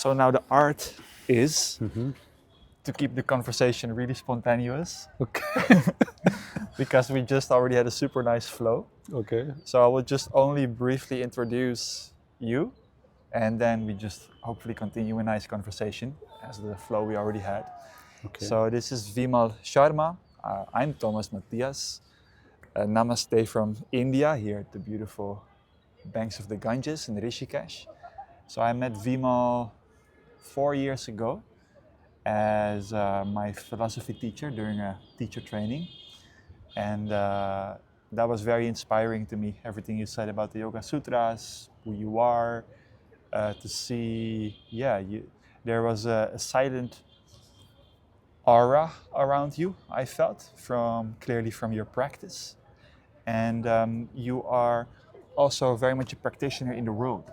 So now the art is to keep the conversation really spontaneous. Okay. Because we just already had a super nice flow. Okay. So I will just only briefly introduce you, and then we just hopefully continue a nice conversation as the flow we already had. Okay. So this is Vimal Sharma. I'm Mathias. Namaste from India, here at the beautiful banks of the Ganges in Rishikesh. So I met Vimal 4 years ago as my philosophy teacher during a teacher training. And that was very inspiring to me, everything you said about the Yoga Sutras, who you are, to see, there was a silent aura around you, I felt, clearly from your practice. And you are also very much a practitioner in the world,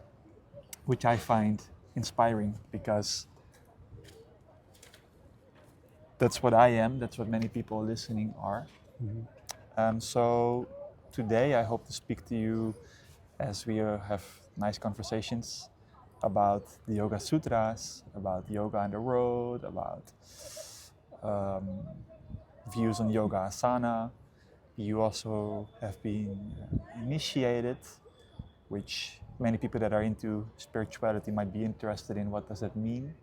which I find inspiring because that's what I am, that's what many people listening are. So today I hope to speak to you as we have nice conversations about the Yoga Sutras, about yoga on the road, about views on yoga asana. You also have been initiated, which many people that are into spirituality might be interested in. What does that mean?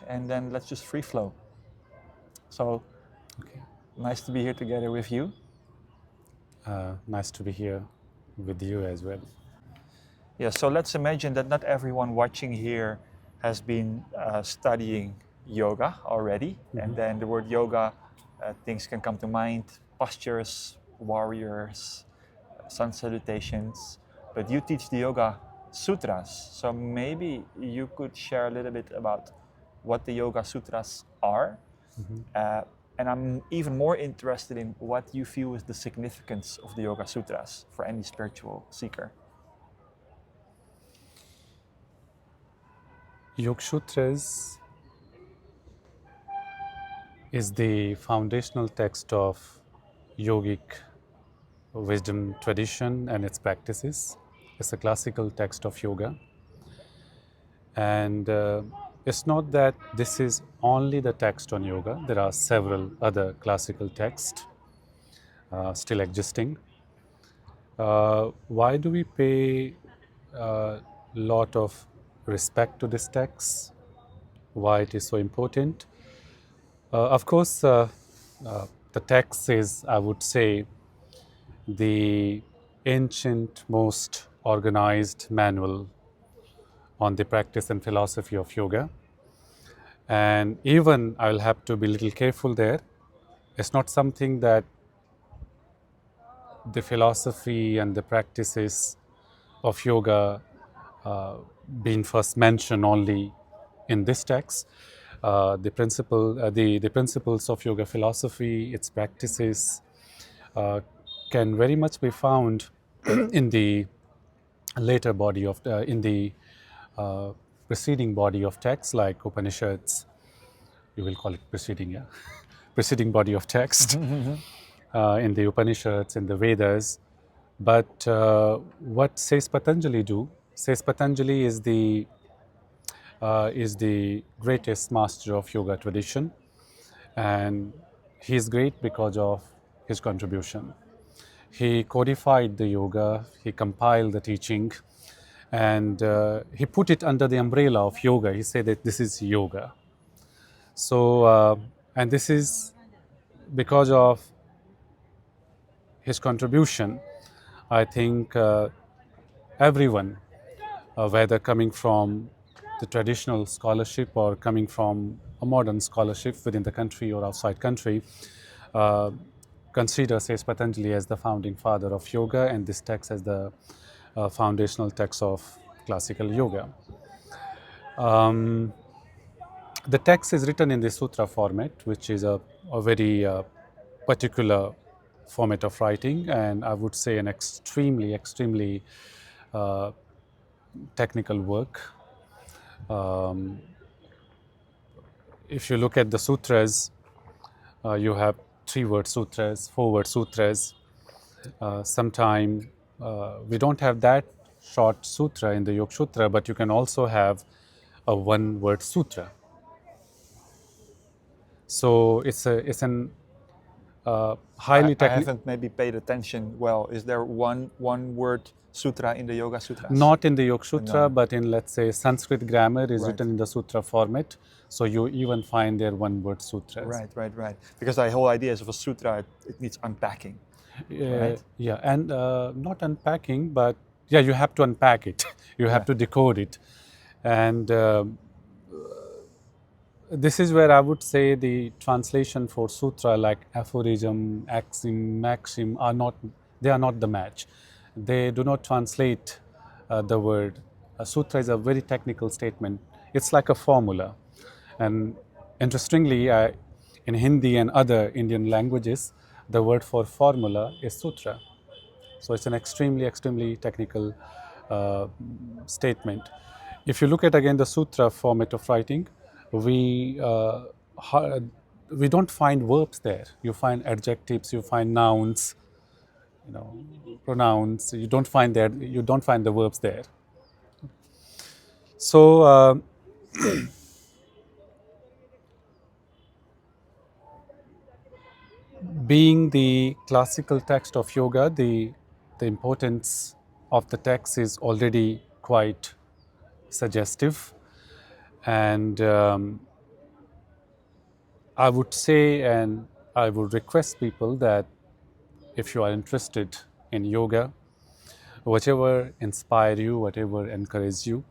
And then let's just free flow. So, Okay. Nice to be here together with you. Nice to be here with you as well. Yeah, so let's imagine that not everyone watching here has been studying yoga already. And then the word yoga, things can come to mind, postures, warriors, sun salutations. But you teach the Yoga Sutras. So maybe you could share a little bit about what the Yoga Sutras are. And I'm even more interested in what you feel is the significance of the Yoga Sutras for any spiritual seeker. Yoga Sutras is the foundational text of yogic wisdom tradition and its practices. It's a classical text of yoga. And it's not that this is only the text on yoga. There are several other classical texts still existing. Why do we pay a lot of respect to this text? Why it is so important? Of course, the text is, I would say, the ancient, most organized manual on the practice and philosophy of yoga. And even I'll have to be a little careful there. It's not something that the philosophy and the practices of yoga being first mentioned only in this text. The principles of yoga philosophy, its practices, can very much be found in the later body of in the preceding body of texts like Upanishads. You will call it preceding, yeah, preceding body of text in the Upanishads, in the Vedas. But what says Patanjali do? Says Patanjali is the greatest master of yoga tradition, and he is great because of his contribution. He codified the yoga, he compiled the teaching, and he put it under the umbrella of yoga. He said that this is yoga. So, and this is because of his contribution. I think everyone, whether coming from the traditional scholarship or coming from a modern scholarship within the country or outside country, considers says Patanjali as the founding father of yoga and this text as the foundational text of classical yoga. The text is written in the sutra format, which is a very particular format of writing, and I would say an extremely technical work. If you look at the sutras, you have 3-word sutras, 4-word sutras. Sometimes we don't have that short sutra in the Yoga Sutra, but you can also have a one-word sutra. So it's an highly I technical. haven't maybe paid attention well. Is there one word sutra in the Yoga Sutras? Not in the Yoga Sutra, No. but in, let's say, Sanskrit grammar is Right. written in the sutra format. So you even find there one-word sutras. Right. Because the whole idea is of a sutra, it needs unpacking. Right? Yeah, and not unpacking, but yeah, you have to unpack it. You have to decode it. And this is where I would say the translation for sutra, like aphorism, axiom, maxim, they are not the match. They do not translate the word. A sutra is a very technical statement. It's like a formula. And interestingly, in Hindi and other Indian languages, the word for formula is sutra. So it's an extremely technical statement. If you look at again the sutra format of writing, we don't find verbs there. You find adjectives, you find nouns, pronouns. You don't find the verbs there. So being the classical text of yoga, the importance of the text is already quite suggestive. And I would say, and I would request people that if you are interested in yoga, whatever inspire you, whatever encourage you,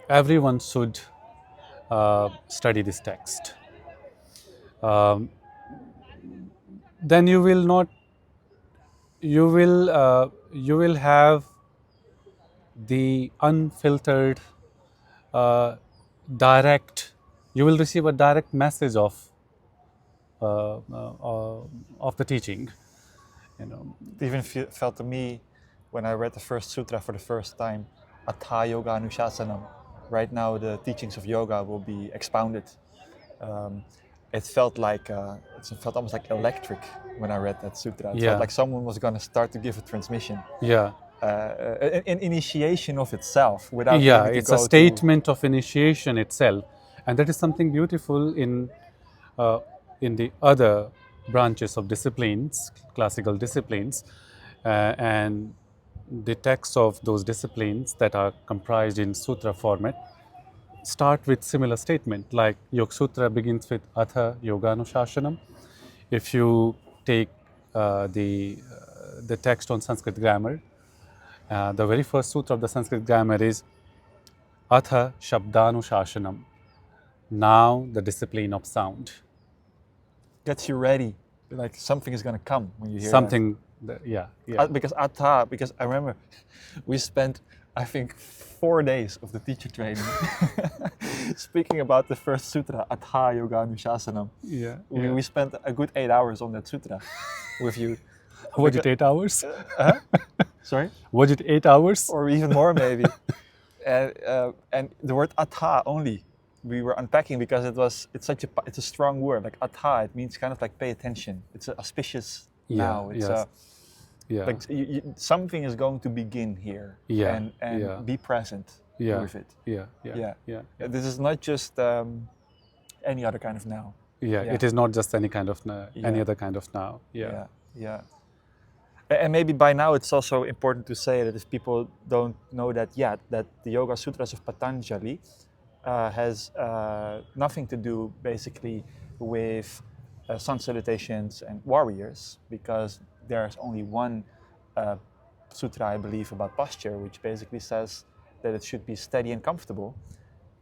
everyone should study this text. Then you will have the unfiltered, direct. You will receive a direct message of the teaching. It even felt to me when I read the first sutra for the first time, Atha Yoga Anushasanam. Right now, the teachings of yoga will be expounded. It felt almost like electric when I read that sutra. It felt like someone was going to start to give a transmission. Yeah. An initiation of itself without. Yeah, it's a statement of initiation itself, and that is something beautiful in the other branches of disciplines, classical disciplines, and the texts of those disciplines that are comprised in sutra format start with similar statement. Like Yoga Sutra begins with Atha Yoga Anushasanam. If you take the text on Sanskrit grammar, the very first sutra of the Sanskrit grammar is Atha Shabdanushasanam. Now the discipline of sound. Gets you ready. Like something is going to come when you hear something. Yeah. Because I remember we spent, I think, 4 days of the teacher training speaking about the first sutra, Atha Yoga Anushasanam. We spent a good 8 hours on that sutra with you. Was it 8 hours? Sorry? Was it 8 hours? Or even more maybe. And the word Atha only, we were unpacking because it's a strong word. Like Atha, it means kind of like pay attention. It's auspicious now. It's like something is going to begin here. And be present with it. This is not just any other kind of now. It is not just any kind of any other kind of now. And maybe by now it's also important to say that if people don't know that yet, that the Yoga Sutras of Patanjali has nothing to do basically with sun salutations and warriors, because there's only one sutra, I believe, about posture, which basically says that it should be steady and comfortable,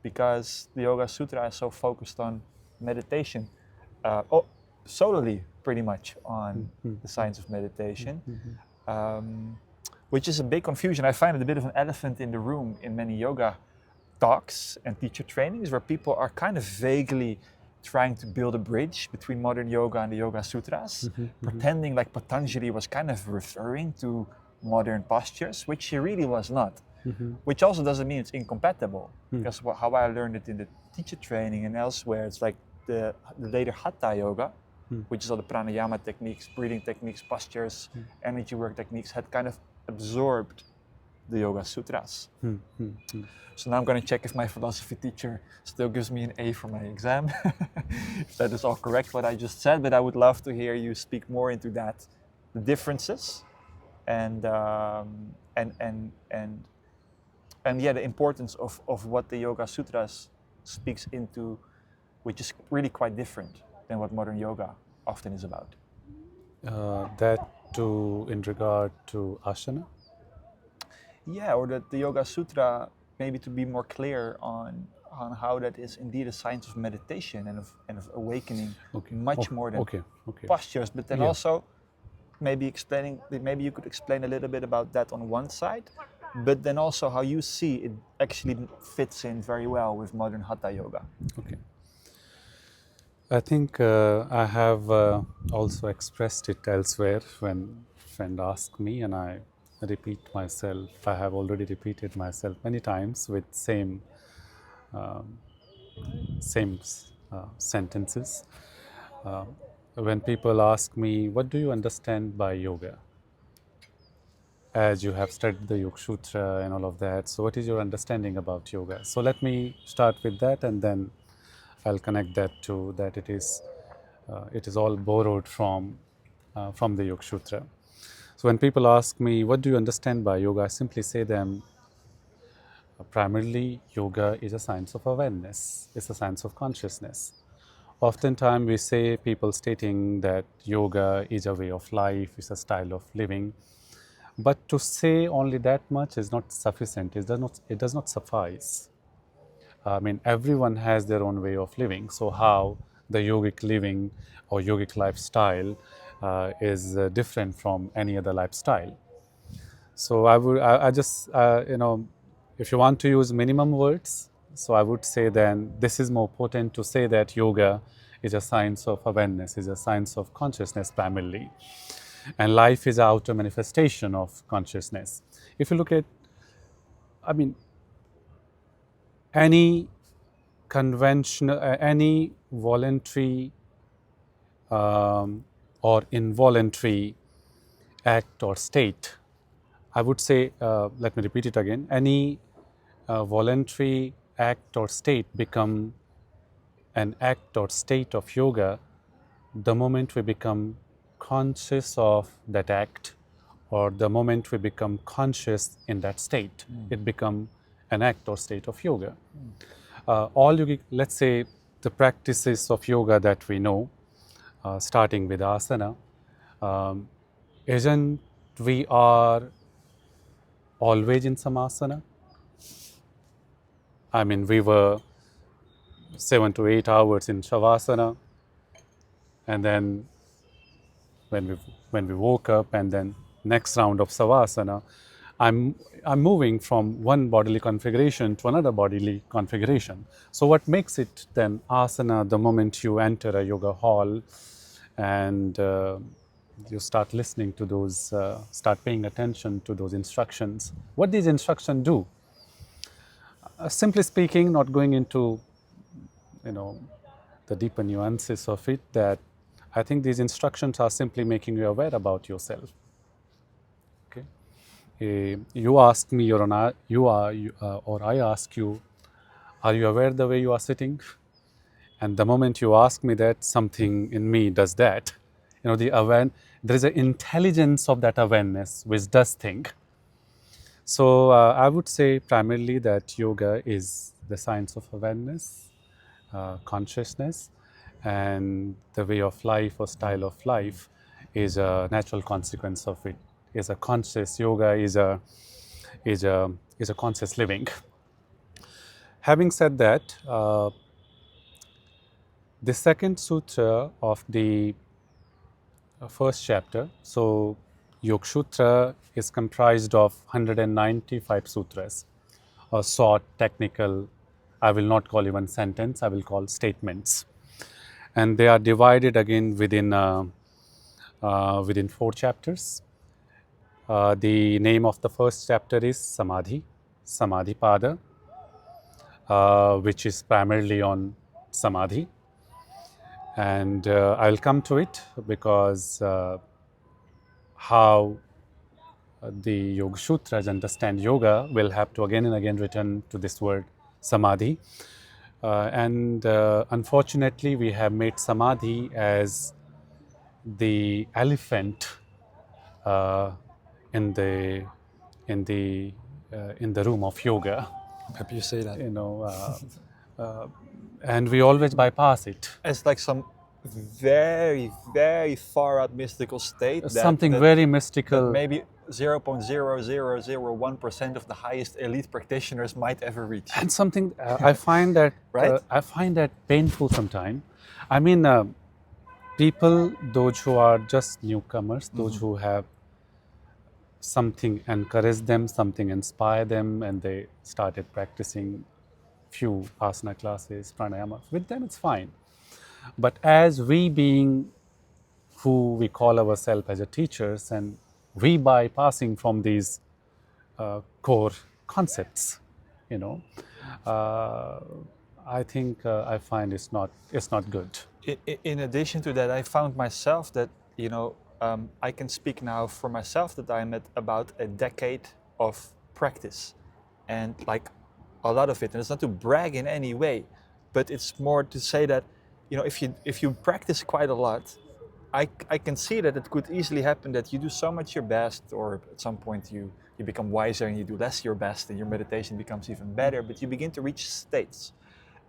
because the Yoga Sutra is so focused on meditation, solely pretty much on the science of meditation, which is a big confusion. I find it a bit of an elephant in the room in many yoga talks and teacher trainings, where people are kind of vaguely trying to build a bridge between modern yoga and the Yoga Sutras, pretending like Patanjali was kind of referring to modern postures, which he really was not. Which also doesn't mean it's incompatible, because how I learned it in the teacher training and elsewhere, it's like the later Hatha Yoga, which is all the pranayama techniques, breathing techniques, postures, energy work techniques, had kind of absorbed the Yoga Sutras. So now I'm going to check if my philosophy teacher still gives me an A for my exam, if that is all correct what I just said. But I would love to hear you speak more into that, the differences, and yeah, the importance of what the Yoga Sutras speaks into, which is really quite different than what modern yoga often is about. That too in regard to asana? Yeah, or that the Yoga Sutra, maybe to be more clear on how that is indeed a science of meditation and of awakening, much more than postures, but then also maybe you could explain a little bit about that on one side, but then also how you see it actually fits in very well with modern Hatha yoga. Okay. I think I have also expressed it elsewhere when friend asked me, and I repeat myself. I have already repeated myself many times with same sentences. When people ask me, what do you understand by yoga? As you have studied the Yoga Sutra and all of that, so what is your understanding about yoga? So let me start with that, and then I'll connect that to that it is all borrowed from the Yoga Sutra. So when people ask me, what do you understand by yoga? I simply say them, primarily yoga is a science of awareness, it's a science of consciousness. Oftentimes we say, people stating that yoga is a way of life, it's a style of living. But to say only that much is not sufficient, it does not suffice. I mean, everyone has their own way of living. So how the yogic living or yogic lifestyle is different from any other lifestyle. So I just, if you want to use minimum words, so I would say then this is more potent to say that yoga is a science of awareness, is a science of consciousness primarily. And life is an outer manifestation of consciousness. If you look at, I mean, any conventional, any voluntary or involuntary act or state, I would say, let me repeat it again, any voluntary act or state become an act or state of yoga the moment we become conscious of that act, or the moment we become conscious in that state, it becomes an act or state of yoga. All yogic, let's say the practices of yoga that we know, starting with asana, isn't we are always in samasana? I mean, we were 7 to 8 hours in shavasana, and then when we woke up, and then next round of savasana, I'm moving from one bodily configuration to another bodily configuration. So what makes it then asana the moment you enter a yoga hall and you start listening to those, start paying attention to those instructions? What these instructions do? Simply speaking, not going into the deeper nuances of it, that I think these instructions are simply making you aware about yourself. Okay, you ask me, or I ask you, are you aware the way you are sitting? And the moment you ask me that, something in me does that. There is an intelligence of that awareness which does think. So I would say primarily that yoga is the science of awareness, consciousness, and the way of life or style of life is a natural consequence of it. Is a conscious yoga is a conscious living. Having said that, the second sutra of the first chapter, so Yoga Sutra is comprised of 195 sutras, a short, technical, I will not call even sentence, I will call statements. And they are divided again within 4 chapters. The name of the first chapter is Samadhi, Samadhi Pada, which is primarily on Samadhi. And I'll come to it because how the Yoga Sutras understand yoga will have to again and again return to this word Samadhi. And unfortunately, we have made Samadhi as the elephant uh, in the in the in the room of yoga. I'm happy you say that. And we always bypass it. It's like some very, very far out mystical state. Something very mystical. That maybe 0.0001% of the highest elite practitioners might ever reach. And something I find that right? I find that painful sometimes. I mean, people, those who are just newcomers, those who have something encourage them, something inspire them, and they started practicing few asana classes, pranayama. With them, it's fine. But as we being who we call ourselves as a teachers, and we bypassing from these core concepts, I think I find it's not good. In addition to that, I found myself that I can speak now for myself that I'm at about a decade of practice, and like a lot of it, and it's not to brag in any way, but it's more to say that if you practice quite a lot, I can see that it could easily happen that you do so much your best, or at some point you become wiser and you do less your best, and your meditation becomes even better, but you begin to reach states,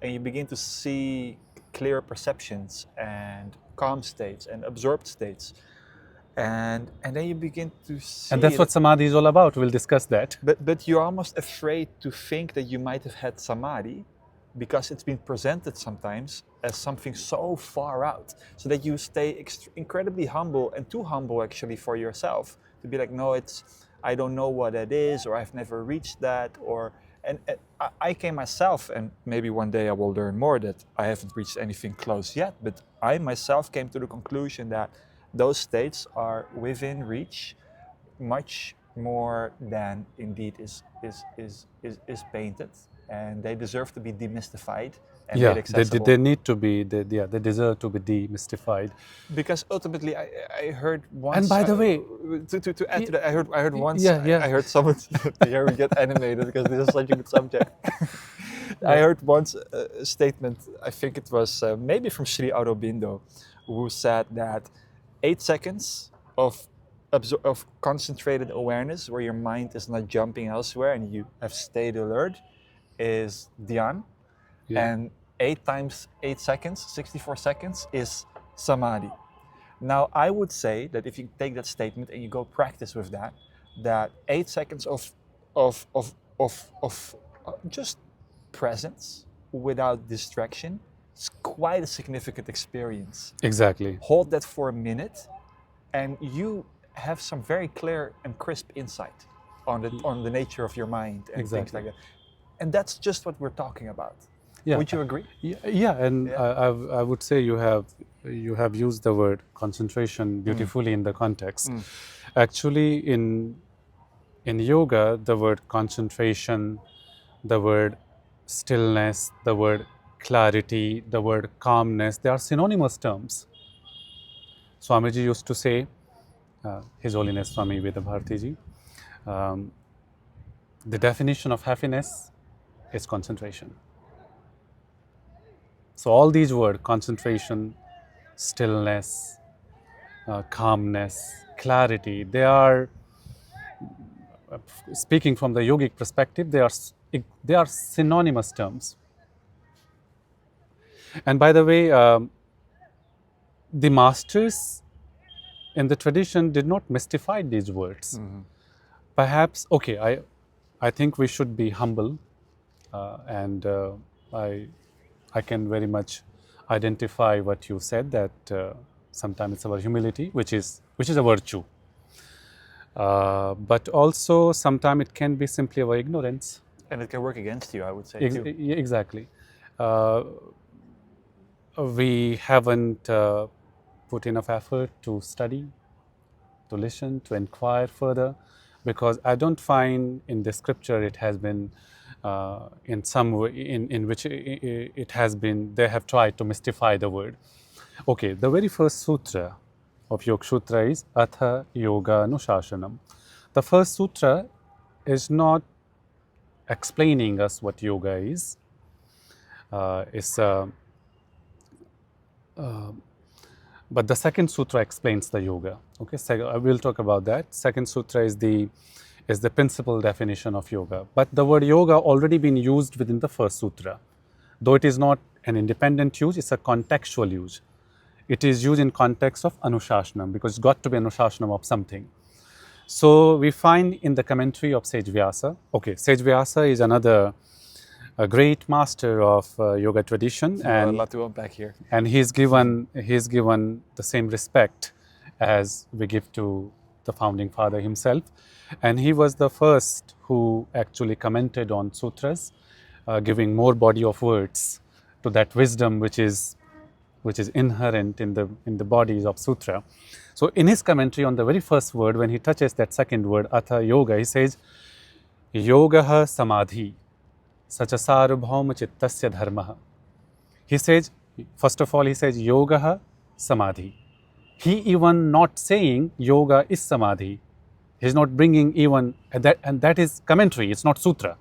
and you begin to see clear perceptions and calm states and absorbed states, and then you begin to see. And that's what Samadhi is all about. We'll discuss that. But you're almost afraid to think that you might have had Samadhi, because it's been presented sometimes as something so far out, so that you stay incredibly humble, and too humble actually for yourself, to be like, no, I don't know what that is, or I've never reached that, and I came myself, and maybe one day I will learn more, that I haven't reached anything close yet, but I myself came to the conclusion that those states are within reach, much more than indeed is painted, and they deserve to be demystified and made accessible. They need to be. They deserve to be demystified. Because ultimately, I heard once. And by the way, to add to that, I heard once. Yeah. I heard someone. Here we get animated because this is such a good subject. I heard once a statement. I think it was maybe from Sri Aurobindo, who said that 8 seconds of concentrated awareness, where your mind is not jumping elsewhere and you have stayed alert, is dhyan, and 8 times 8 seconds, 64 seconds, is samadhi. Now, I would say that if you take that statement and you go practice with that 8 seconds of just presence without distraction, it's quite a significant experience. Exactly. Hold that for a minute, and you have some very clear and crisp insight on the nature of your mind and things like that. And that's just what we're talking about. Yeah. Would you agree? And I would say you have used the word concentration beautifully in the context. Actually, in yoga, the word concentration, the word stillness, the word clarity, the word calmness, they are synonymous terms. Swamiji used to say, His Holiness Swami Vedabhartiji, the definition of happiness is concentration. So all these words, concentration, stillness, calmness, clarity, they are, speaking from the yogic perspective, they are synonymous terms. And by the way, the masters in the tradition did not mystify these words. Perhaps, I think we should be humble, and I can very much identify what you said, that sometimes it's our humility, which is a virtue. But also sometimes it can be simply our ignorance. And it can work against you, I would say, too. Exactly. We haven't put enough effort to study, to listen, to inquire further, because I don't find in the scripture it has been in some way in which it has been, they have tried to mystify the word. Okay, the very first sutra of Yoga Sutra is Atha Yoga Anushasanam. the first sutra is not explaining us what yoga is. But the second sutra explains the yoga. Okay, so I will talk about that. Second sutra is the principal definition of yoga. But the word yoga already been used within the first sutra, though it is not an independent use. It's a contextual use. It is used in context of anushasana because it's got to be anushasana of something. So we find in the commentary of Sage Vyasa. Okay, Sage Vyasa is another a great master of yoga tradition, A lot to unpack here. And he's given the same respect as we give to the founding father himself. And he was the first who actually commented on sutras, giving more body of words to that wisdom which is inherent in the bodies of sutra. So in his commentary on the very first word, when he touches that second word, atha yoga, he says, yogaha samadhi, sacha sarvabhauma chittasya dharmaha. He says, first of all, he says, yogaha samadhi. He even not saying yoga is samadhi. He's not bringing even, and that is commentary, it's not sutra.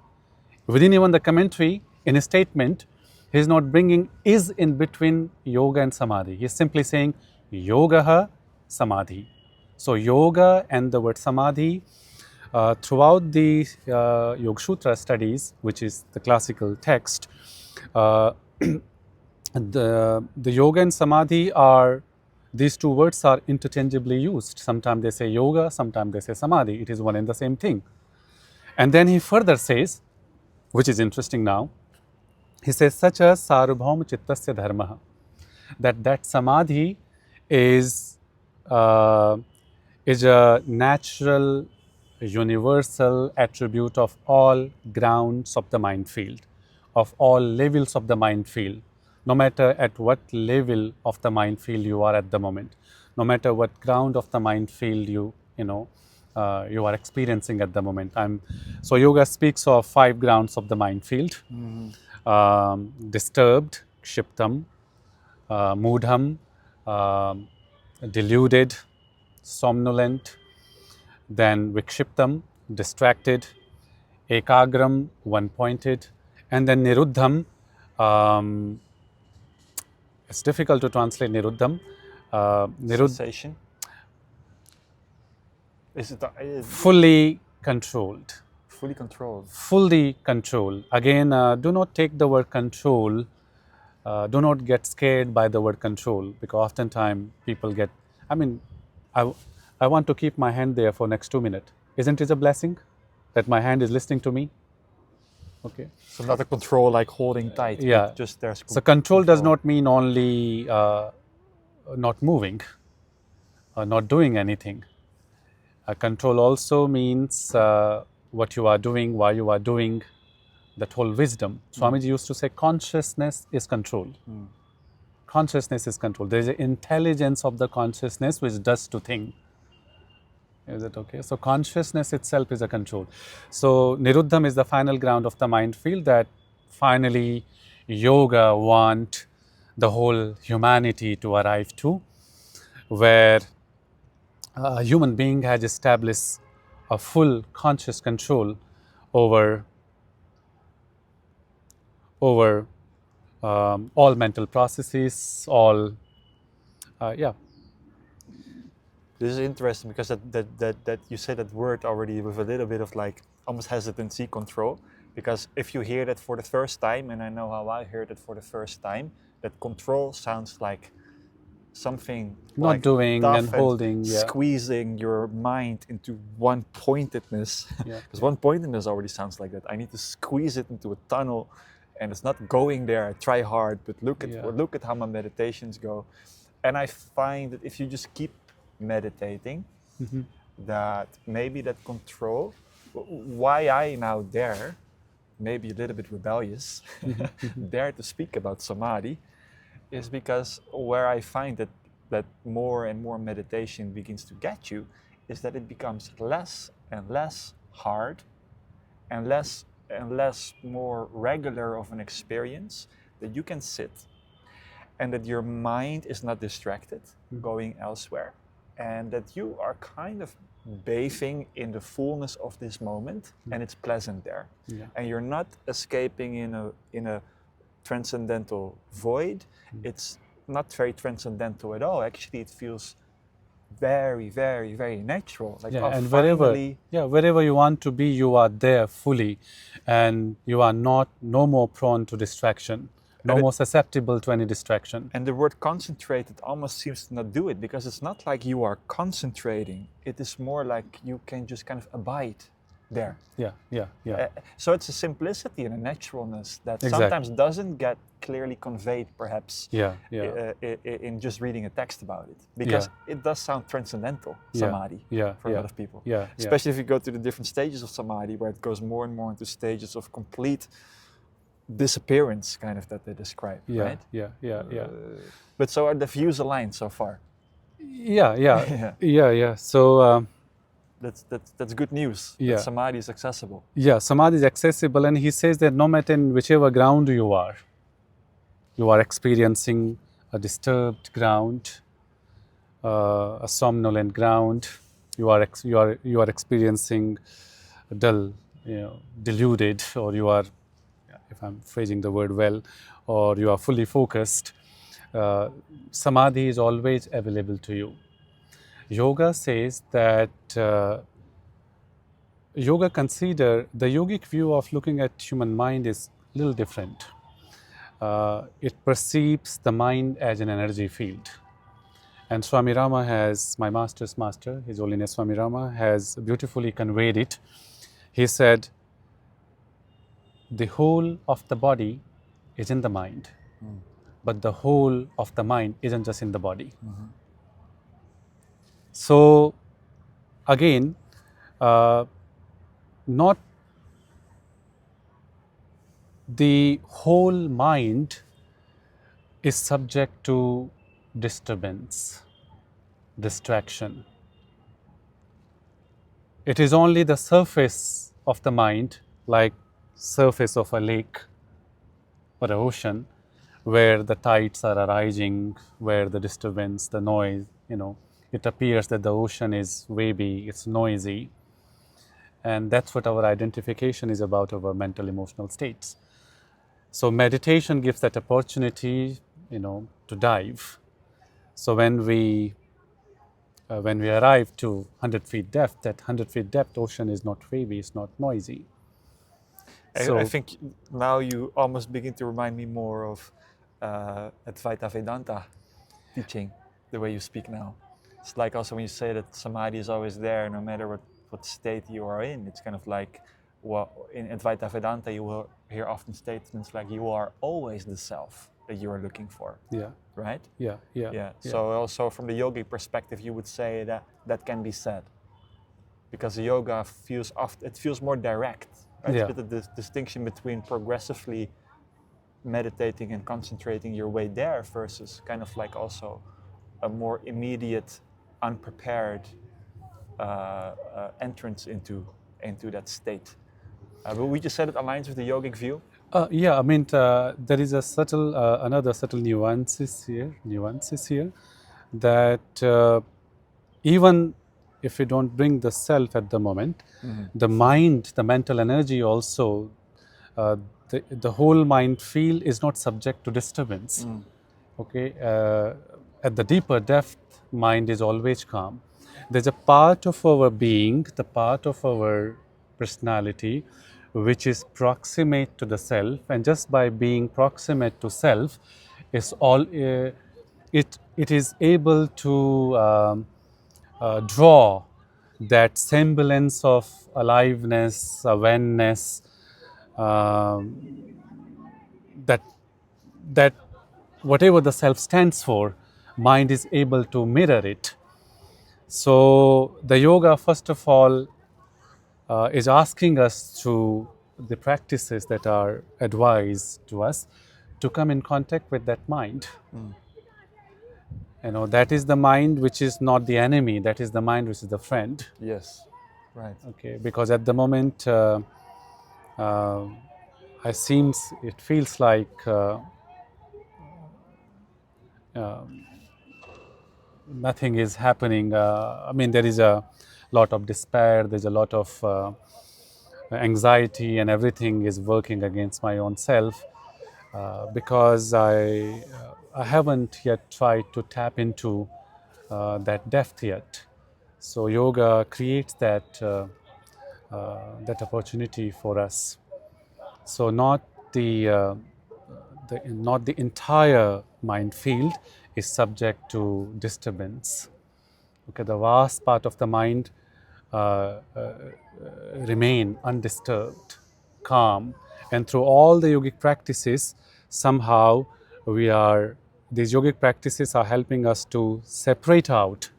Within even the commentary, in his statement, he's not bringing is in between yoga and samadhi. He's simply saying yogaha samadhi. So yoga and the word samadhi, throughout the Yoga Sutra studies, which is the classical text, the yoga and samadhi are, these two words are interchangeably used. Sometimes they say yoga, sometimes they say samadhi. It is one and the same thing. And then he further says, which is interesting now, he says, sacha sarvabhauma chittasya dharmaha, that samadhi is a natural, universal attribute of all grounds of the mind field, of all levels of the mind field, no matter at what level of the mind field you are at the moment, no matter what ground of the mind field you are experiencing at the moment. So yoga speaks of 5 grounds of the mind field. Disturbed, kshiptam, moodham, deluded, somnolent, then vikshiptam, distracted, ekagram, one-pointed, and then niruddham. It's difficult to translate niruddham. Sensation? Is it fully controlled? Fully controlled. Fully controlled. Again, do not take the word control. Do not get scared by the word control, because oftentimes people get. I want to keep my hand there for next 2 minutes. Isn't it a blessing that my hand is listening to me? Okay. So not a control like holding tight. Yeah. Just there's. So control does not mean only not moving, or not doing anything. Control also means what you are doing, why you are doing, that whole wisdom. Swamiji used to say consciousness is control. Consciousness is control. There is an intelligence of the consciousness which does to thing. Is it okay? So consciousness itself is a control. So niruddham is the final ground of the mind field that finally yoga want the whole humanity to arrive to, where a human being has established a full conscious control over all mental processes, all This is interesting because that you say that word already with a little bit of like almost hesitancy, control. Because if you hear that for the first time, and I know how I heard it for the first time, that control sounds like something not like doing and holding, squeezing your mind into one pointedness. Because one pointedness already sounds like that. I need to squeeze it into a tunnel, and it's not going there. I try hard, but look at how my meditations go. And I find that if you just keep meditating, that maybe that control, why I now dare, maybe a little bit rebellious, dare to speak about samadhi, is because where I find that more and more meditation begins to get you is that it becomes less and less hard and less more regular of an experience, that you can sit and that your mind is not distracted going elsewhere, and that you are kind of bathing in the fullness of this moment, and it's pleasant there. Yeah. And you're not escaping in a transcendental void. It's not very transcendental at all. Actually, it feels very, very, very natural. Like, Yeah, oh, and finally. wherever you want to be, you are there fully, and you are no more prone to distraction, no And more susceptible to any distraction. And the word concentrated almost seems to not do it, because it's not like you are concentrating. It is more like you can just kind of abide there. Yeah. So it's a simplicity and a naturalness that Exactly. sometimes doesn't get clearly conveyed, perhaps, Yeah. in just reading a text about it. Because it does sound transcendental, Samadhi, for a lot of people. Especially if you go to the different stages of Samadhi, where it goes more and more into stages of complete disappearance, kind of, that they describe, right? Yeah. But so are the views aligned so far? Yeah. So that's good news. Yeah. That Samadhi is accessible. yeah, Samadhi is accessible, and he says that no matter in whichever ground you are experiencing a disturbed ground, a somnolent ground, you are experiencing a dull, deluded, or you are, if I'm phrasing the word well, or you are fully focused. Samadhi is always available to you. Yoga says that yoga consider the yogic view of looking at human mind is a little different. It perceives the mind as an energy field. And Swami Rama has, my master's master, His Holiness Swami Rama, has beautifully conveyed it. He said, the whole of the body is in the mind, but the whole of the mind isn't just in the body. So, again, not the whole mind is subject to disturbance, distraction. It is only the surface of the mind, like surface of a lake or an ocean, where the tides are arising, where the disturbance, the noise, it appears that the ocean is wavy, it's noisy. And that's what our identification is about, our mental, emotional states. So meditation gives that opportunity, to dive. So when we arrive to 100 feet depth, that 100 feet depth ocean is not wavy, it's not noisy. I think now you almost begin to remind me more of Advaita Vedanta teaching, the way you speak now. It's like also when you say that Samadhi is always there, no matter what state you are in. It's kind of like, well, in Advaita Vedanta you will hear often statements like, you are always the self that you are looking for. Yeah. Right? Yeah. So also from the yogic perspective, you would say that can be said, because the yoga feels more direct. Right? Yeah. It's a bit of the distinction between progressively meditating and concentrating your way there versus kind of like also a more immediate, unprepared entrance into that state. But we just said it aligns with the yogic view. Yeah, I mean, there is a subtle, another subtle nuances here, that even if we don't bring the self at the moment, the mind, the mental energy also, the whole mind field is not subject to disturbance. Okay, at the deeper depth, mind is always calm. There's a part of our being, the part of our personality, which is proximate to the self, and just by being proximate to self, it is able to draw that semblance of aliveness, awareness, that whatever the self stands for, mind is able to mirror it. So the yoga, first of all, is asking us through the practices that are advised to us to come in contact with that mind. That is the mind which is not the enemy, that is the mind which is the friend. Yes, right. Okay, because at the moment it feels like nothing is happening. I mean, there is a lot of despair, there's a lot of anxiety, and everything is working against my own self because I haven't yet tried to tap into that depth yet. So yoga creates that opportunity for us. So not not the entire mind field is subject to disturbance. Okay, the vast part of the mind remain undisturbed, calm, and through all the yogic practices, somehow these yogic practices are helping us to separate out,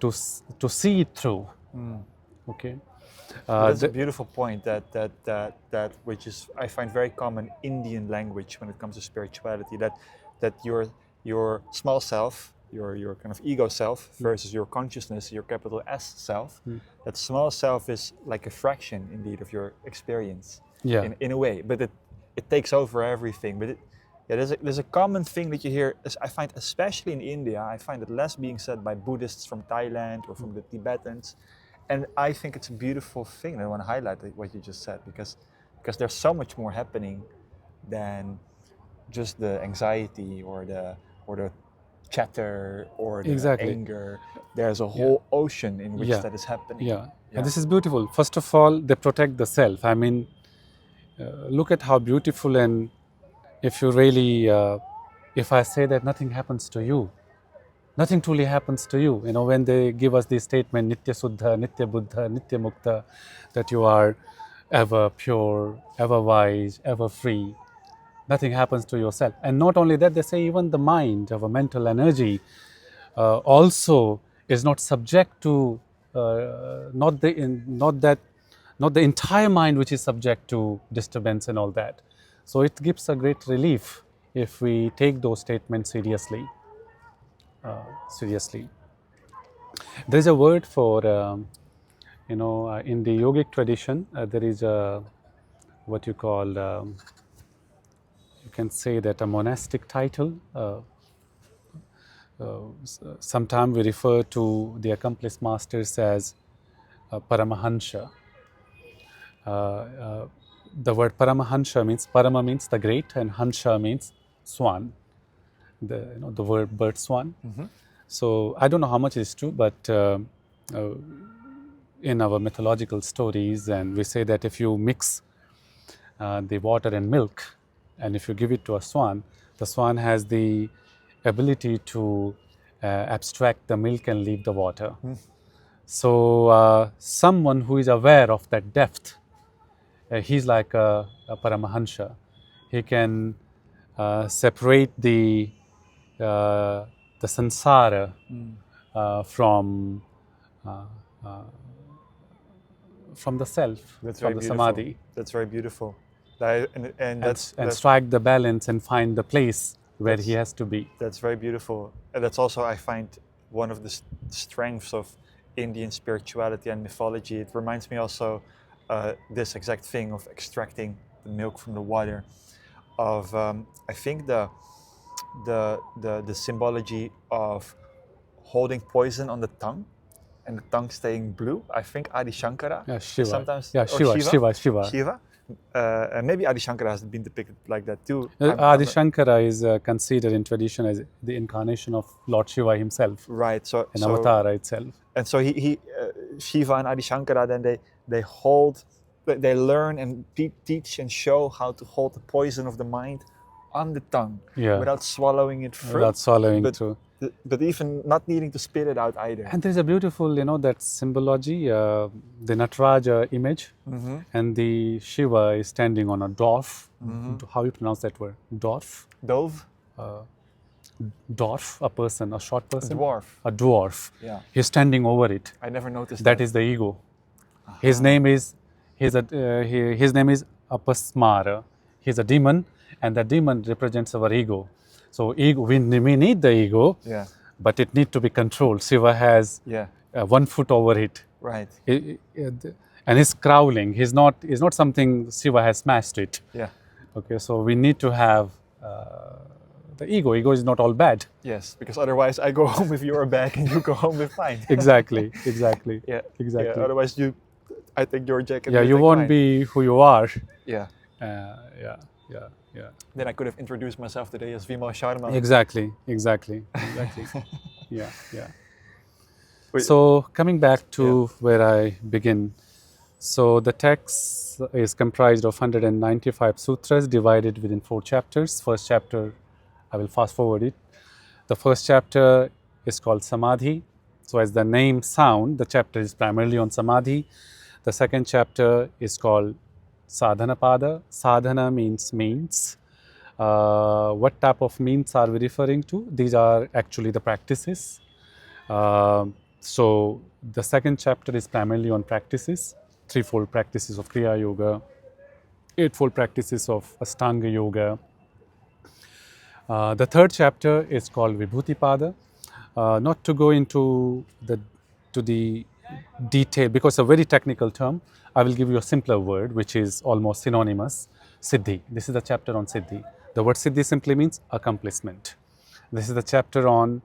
to see it through. Okay. That's a beautiful point that which is I find very common Indian language when it comes to spirituality, that your small self, your kind of ego self versus your consciousness, your capital S self, that small self is like a fraction indeed of your experience in a way, but it takes over everything. But there's a common thing that you hear, I find especially in India, I find it less being said by Buddhists from Thailand or from the Tibetans. And I think it's a beautiful thing, and I want to highlight what you just said, because there's so much more happening than just the anxiety or the chatter or the anger. There's a whole ocean in which that is happening. And this is beautiful. First of all, they protect the self. I mean, look at how beautiful, and if you really, if I say that nothing happens to you, nothing truly happens to you. When they give us the statement, Nitya Suddha, Nitya Buddha, Nitya Mukta, that you are ever pure, ever wise, ever free. Nothing happens to yourself. And not only that, they say even the mind, our mental energy, also is not subject to, not the entire mind which is subject to disturbance and all that. So it gives a great relief if we take those statements seriously. There is a word for, in the yogic tradition, there is what you call, you can say that a monastic title. Sometimes we refer to the accomplished masters as Paramahansa. The word Paramahansa means, Parama means the great, and Hansa means swan. The word bird swan. So I don't know how much is true, but in our mythological stories, and we say that if you mix the water and milk, and if you give it to a swan, the swan has the ability to abstract the milk and leave the water. So someone who is aware of that depth, he's like a Paramahansa. He can separate the samsara from the self, that's from the Samadhi. That's very beautiful. And strike the balance and find the place where he has to be. That's very beautiful. And that's also, I find, one of the strengths of Indian spirituality and mythology. It reminds me also this exact thing of extracting the milk from the water. Of I think the symbology of holding poison on the tongue and the tongue staying blue. I think Adi Shankara Shiva. Sometimes Shiva. And maybe Adi Shankara has been depicted like that too. Adi Shankara is considered in tradition as the incarnation of Lord Shiva himself. Right. So an avatar itself. And so he Shiva and Adi Shankara, then they learn and teach and show how to hold the poison of the mind on the tongue without swallowing it through. But even not needing to spit it out either. And there's a beautiful, that symbology, the Nataraja image, and the Shiva is standing on a dwarf. How you pronounce that word? Dwarf? Dove? Dwarf, a person, a short person. A dwarf. Yeah. He's standing over it. I never noticed that. That is the ego. His name is Apasmara. He's a demon, and the demon represents our ego. So ego, we need the ego, but it needs to be controlled. Shiva has 1 foot over it. Right. And he's crawling. He's not something Shiva has smashed it. Yeah. Okay, so we need to have the ego. Ego is not all bad. Yes, because otherwise I go home with your bag and you go home with mine. Exactly. Yeah, Exactly. yeah. Otherwise I take your jacket. Yeah, you take won't mine. be who you are. Yeah. Yeah. Then I could have introduced myself today as Vimal Sharma. Exactly. Yeah. So coming back to where I begin. So the text is comprised of 195 sutras divided within 4 chapters. First chapter, I will fast forward it. The first chapter is called Samadhi. So as the name sound, the chapter is primarily on Samadhi. The second chapter is called Sadhana Pada. Sadhana means. What type of means are we referring to? These are actually the practices. So the second chapter is primarily on practices, threefold practices of Kriya Yoga, eightfold practices of Ashtanga Yoga. The third chapter is called Vibhuti-pada. Not to go into the detail, because it's a very technical term, I will give you a simpler word which is almost synonymous, Siddhi. This is the chapter on Siddhi. The word Siddhi simply means accomplishment. This is the chapter on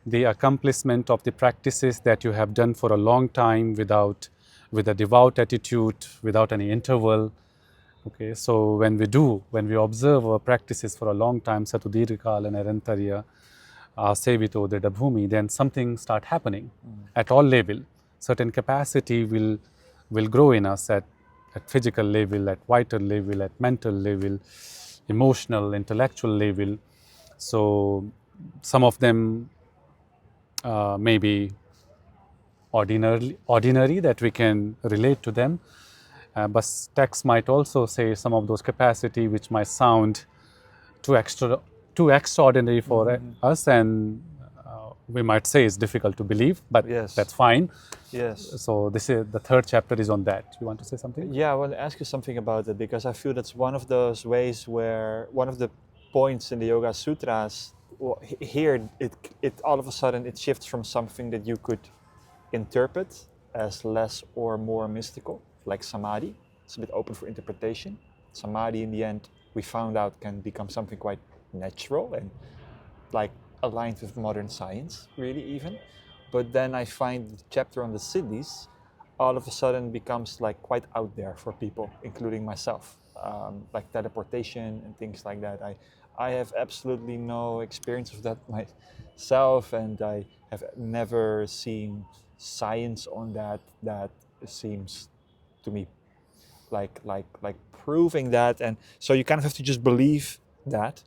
the accomplishment of the practices that you have done for a long time with a devout attitude, without any interval. Okay, so when we observe our practices for a long time, Satu Dirghikala Nirantarya, Sevito Dridabhumi, then something start happening at all level. Certain capacity will grow in us at physical level, at vital level, at mental level, emotional, intellectual level. So some of them may be ordinary that we can relate to them. But text might also say some of those capacity which might sound too extraordinary for us, and we might say it's difficult to believe, but that's fine. Yes. So this is the third chapter is on that. You want to say something? Yeah, I want to ask you something about it, because I feel that's one of those ways where one of the points in the Yoga Sutras, here it all of a sudden it shifts from something that you could interpret as less or more mystical, like Samadhi. It's a bit open for interpretation. Samadhi, in the end, we found out can become something quite natural and like aligned with modern science, really even. But then I find the chapter on the Siddhis all of a sudden becomes like quite out there for people, including myself, like teleportation and things like that. I have absolutely no experience of that myself, and I have never seen science on that seems to me like proving that, and so you kind of have to just believe that.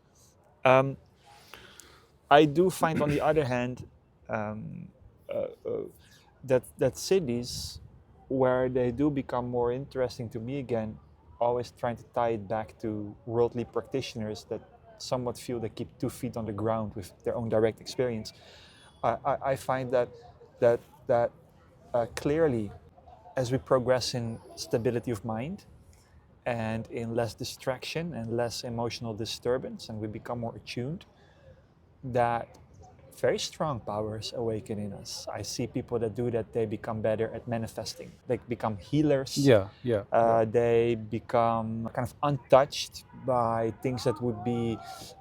I do find, on the other hand, that cities where they do become more interesting to me again, always trying to tie it back to worldly practitioners that somewhat feel they keep 2 feet on the ground with their own direct experience. I find that clearly, as we progress in stability of mind and in less distraction and less emotional disturbance, and we become more attuned, that very strong powers awaken in us. I see people that do that, they become better at manifesting. They become healers. They become kind of untouched by things that would be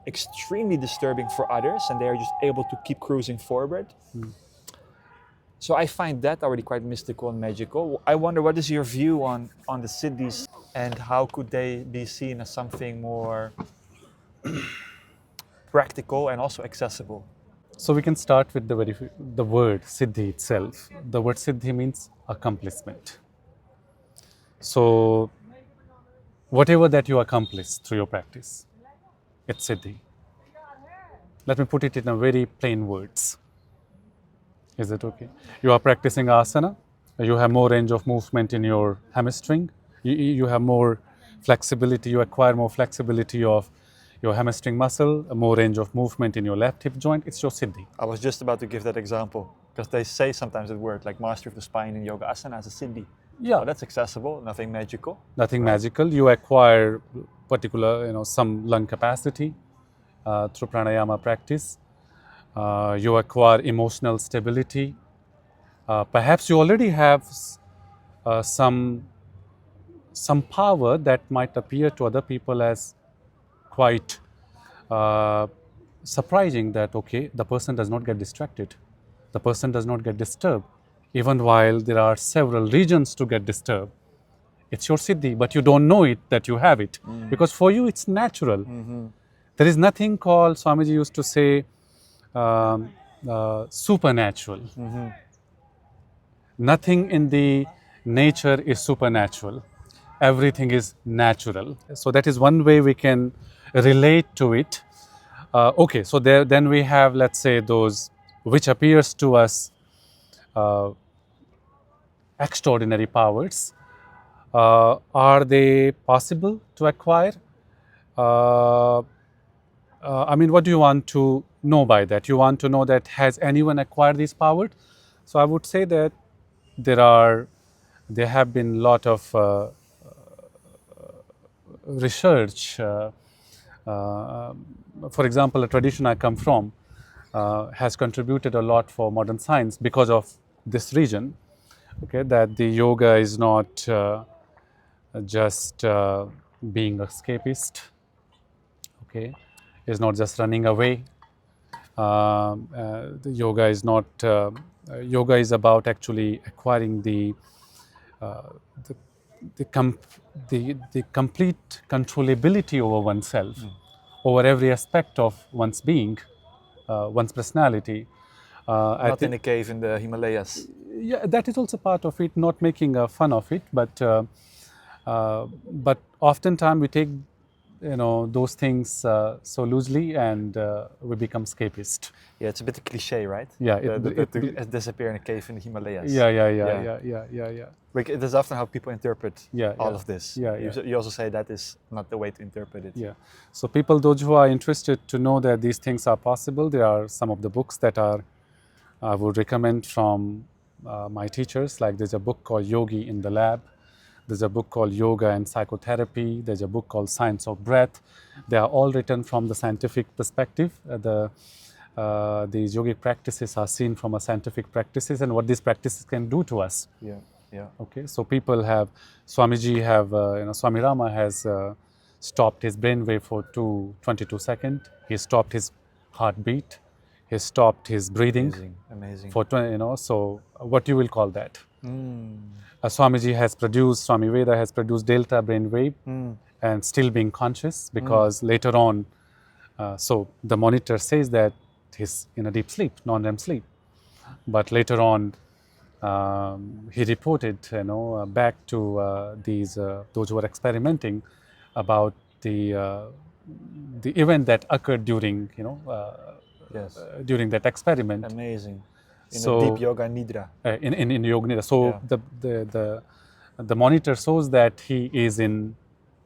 extremely disturbing for others, and they are just able to keep cruising forward. So I find that already quite mystical and magical. I wonder, what is your view on the Siddhis, and how could they be seen as something more practical and also accessible? So we can start with the word Siddhi itself. The word Siddhi means accomplishment. So whatever that you accomplish through your practice, it's Siddhi. Let me put it in a very plain words. Is it okay? You are practicing asana. You have more range of movement in your hamstring. You have more flexibility. You acquire more flexibility of your hamstring muscle, more range of movement in your left hip joint. It's your Siddhi. I was just about to give that example, because they say sometimes the word like mastery of the spine in Yoga Asana as a Siddhi. Yeah. Oh, that's accessible, nothing magical. Nothing magical. You acquire particular, some lung capacity through pranayama practice. You acquire emotional stability. Perhaps you already have some power that might appear to other people as quite surprising that, okay, the person does not get distracted, the person does not get disturbed, even while there are several reasons to get disturbed. It's your siddhi, but you don't know it that you have it, because for you it's natural. There is nothing called, Swamiji used to say, supernatural. Nothing in the nature is supernatural. Everything is natural. So that is one way we can relate to it. Okay, so then we have, let's say, those which appears to us extraordinary powers. Are they possible to acquire? I mean, what do you want to know by that? You want to know that has anyone acquired this power? So I would say that there have been a lot of research. For example, a tradition I come from has contributed a lot for modern science because of this reason. Okay, that the yoga is not just being escapist. Okay, is not just running away. The yoga is not. Yoga is about actually acquiring the complete controllability over oneself, over every aspect of one's being, one's personality. Not in a cave in the Himalayas. Yeah, that is also part of it. Not making fun of it, but oftentimes we take those things so loosely, and we become escapist. Yeah, it's a bit a cliche, right? Yeah, to disappear in a cave in the Himalayas. Yeah. Like, it is often how people interpret all of this. Yeah. You also say that is not the way to interpret it. Yeah. So people, those who are interested to know that these things are possible, there are some of the books that I would recommend from my teachers. Like, there's a book called Yogi in the Lab. There's a book called Yoga and Psychotherapy. There's a book called Science of Breath. They are all written from the scientific perspective. These yogic practices are seen from a scientific practices and what these practices can do to us. Yeah. Okay, so people have, Swamiji have, Swami Rama has stopped his brainwave for 22 seconds. He stopped his heartbeat. He stopped his breathing. Amazing. For 20, so what you will call that? Swamiji has produced, Swami Veda has produced delta brainwave and still being conscious, because later on, so the monitor says that he's in a deep sleep, non-REM sleep. But later on, he reported, back to those who were experimenting about the event that occurred during, during that experiment. Amazing. In a deep yoga nidra. In yoga nidra. So the monitor shows that he is in,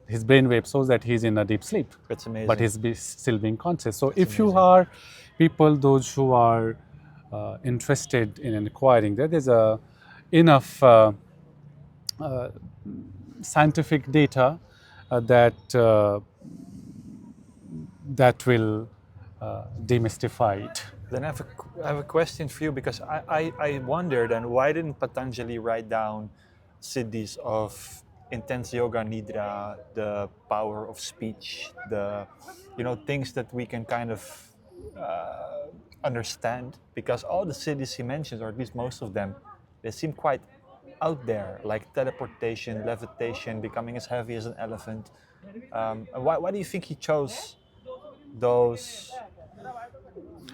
his brainwave shows that he's in a deep sleep. That's amazing. But he's still being conscious. So if you are people, those who are interested in acquiring that, there's enough scientific data that will demystify it. Then I have a question for you, because I wonder then, why didn't Patanjali write down siddhis of intense yoga nidra, the power of speech, the things that we can kind of understand? Because all the siddhis he mentions, or at least most of them, they seem quite out there, like teleportation, levitation, becoming as heavy as an elephant. Why do you think he chose those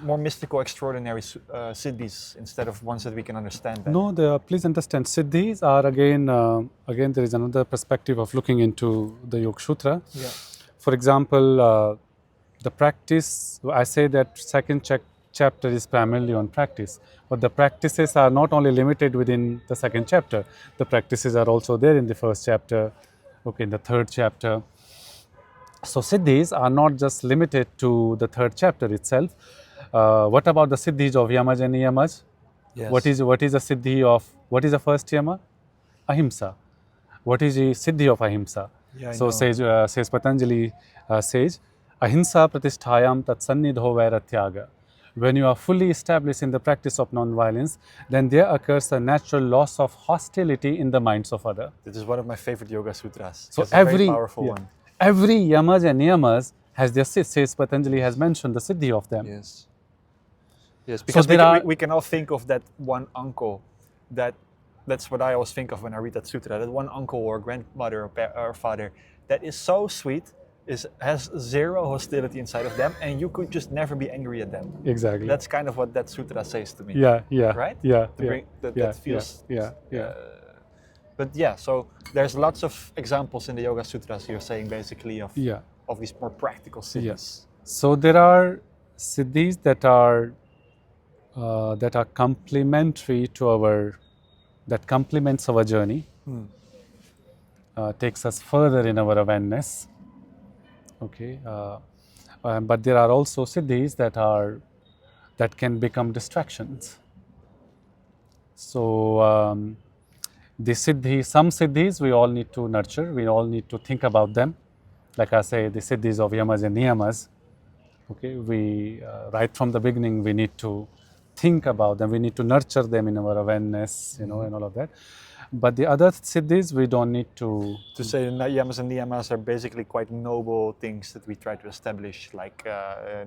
more mystical, extraordinary siddhis instead of ones that we can understand better? No, please understand, siddhis are again there is another perspective of looking into the Yoga Sutra. Yeah. For example, the practice, I say that second chapter is primarily on practice, but the practices are not only limited within the second chapter. The practices are also there in the first chapter, in the third chapter. So siddhis are not just limited to the third chapter itself. What about the siddhis of Yamas and Niyamas? Yes. What is a siddhi of, what is the first yama? Ahimsa. What is the siddhi of ahimsa? So says Patanjali says, ahimsa pratisthayam tat sannidho vairatyaga. When you are fully established in the practice of non-violence, then there occurs a natural loss of hostility in the minds of others. This is one of my favorite Yoga Sutras. So it's a very powerful one. Every Yamas and Niyamas has their Siddhis. Patanjali has mentioned the Siddhi of them. Yes. Yes, So because there are we can all think of that one uncle. That's what I always think of when I read that sutra. That one uncle or grandmother or father that is so sweet, has zero hostility inside of them, and you could just never be angry at them. exactly. That's kind of what that sutra says to me. Yeah, yeah, Right? yeah, To yeah, bring that yeah, feels. yeah, yeah. But yeah, so there's lots of examples in the Yoga Sutras. You're saying basically of Yeah. these more practical siddhis. Yeah. So there are siddhis that are complementary to that complements our journey, takes us further in our awareness. Okay, but there are also siddhis that can become distractions. So some siddhis we all need to nurture. We all need to think about them. Like I say, the siddhis of yamas and niyamas. Okay, we right from the beginning we need to think about them. We need to nurture them in our awareness, and all of that. But the other siddhis we don't need to. To say yamas and niyamas are basically quite noble things that we try to establish, like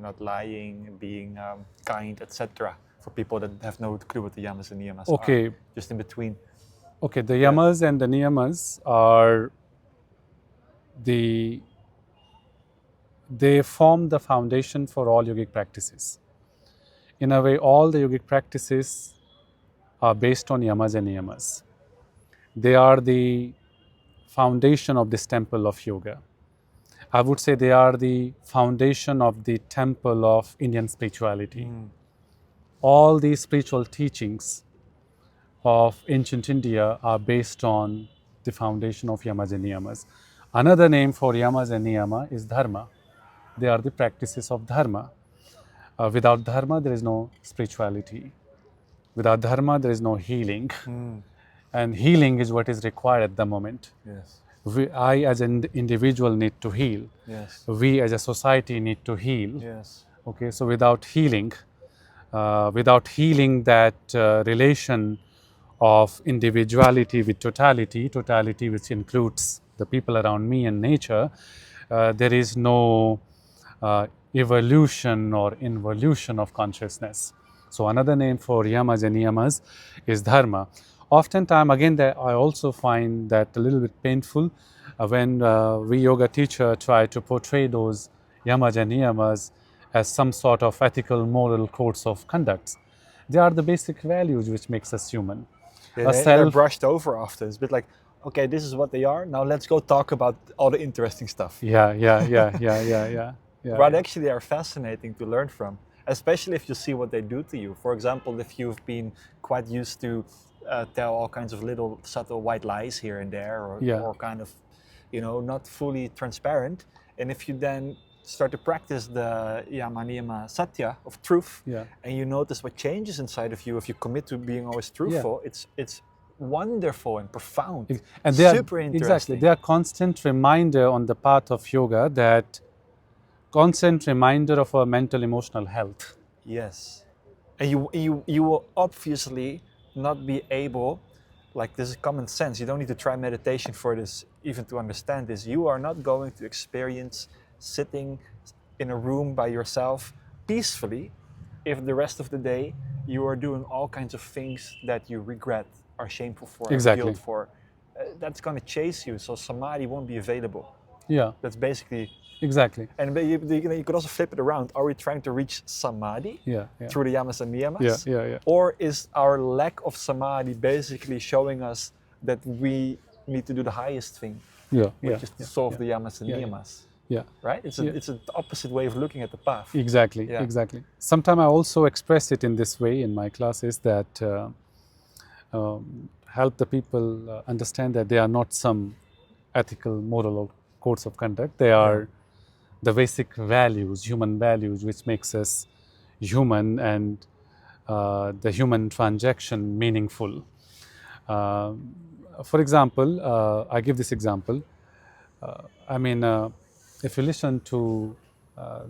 not lying, being kind, etc. For people that have no clue what the yamas and niyamas are. Just in between. Okay, the yamas and the niyamas are they form the foundation for all yogic practices. In a way, all the yogic practices are based on yamas and niyamas. They are the foundation of this temple of yoga. I would say they are the foundation of the temple of Indian spirituality. All these spiritual teachings of ancient India are based on the foundation of yamas and niyamas. Another name for yamas and niyama is dharma. They are the practices of dharma. Without dharma, there is no spirituality. Without dharma, there is no healing. And healing is what is required at the moment. Yes. I, as an individual, need to heal. Yes. We, as a society, need to heal. Yes. Okay, so without healing that relation of individuality with totality which includes the people around me and nature, there is no evolution or involution of consciousness. So another name for yamas and niyamas is dharma. Oftentimes, again, I also find that a little bit painful when we yoga teacher try to portray those yamas and niyamas as some sort of ethical, moral codes of conduct. They are the basic values which makes us human. Yeah, they're brushed over often. It's a bit like, okay, this is what they are. Now let's go talk about all the interesting stuff. Yeah. But actually, they are fascinating to learn from, especially if you see what they do to you. For example, if you've been quite used to tell all kinds of little subtle white lies here and there, or kind of, not fully transparent. And if you then start to practice the yama niyama satya of truth, and you notice what changes inside of you if you commit to being always truthful, it's wonderful and profound, and super interesting. Exactly, they are constant reminder on the path of yoga, that constant reminder of our mental emotional health. Yes, and you will obviously not be able, like, this is common sense. You don't need to try meditation for this, even to understand this. You are not going to experience sitting in a room by yourself peacefully if the rest of the day you are doing all kinds of things that you regret, are shameful for, exactly. guilt for. That's going to chase you, so samadhi won't be available. Yeah, that's basically exactly. And you could also flip it around. Are we trying to reach samadhi through the yamas and niyamas? Yeah. Or is our lack of samadhi basically showing us that we need to do the highest thing, which is to solve the yamas and niyamas? Yeah. Right? It's the opposite way of looking at the path. Exactly. Exactly. Sometimes I also express it in this way in my classes, that help the people understand that they are not some ethical, moral or codes of conduct. They are the basic values, human values, which makes us human, and the human transaction meaningful. For example, I give this example. If you listen to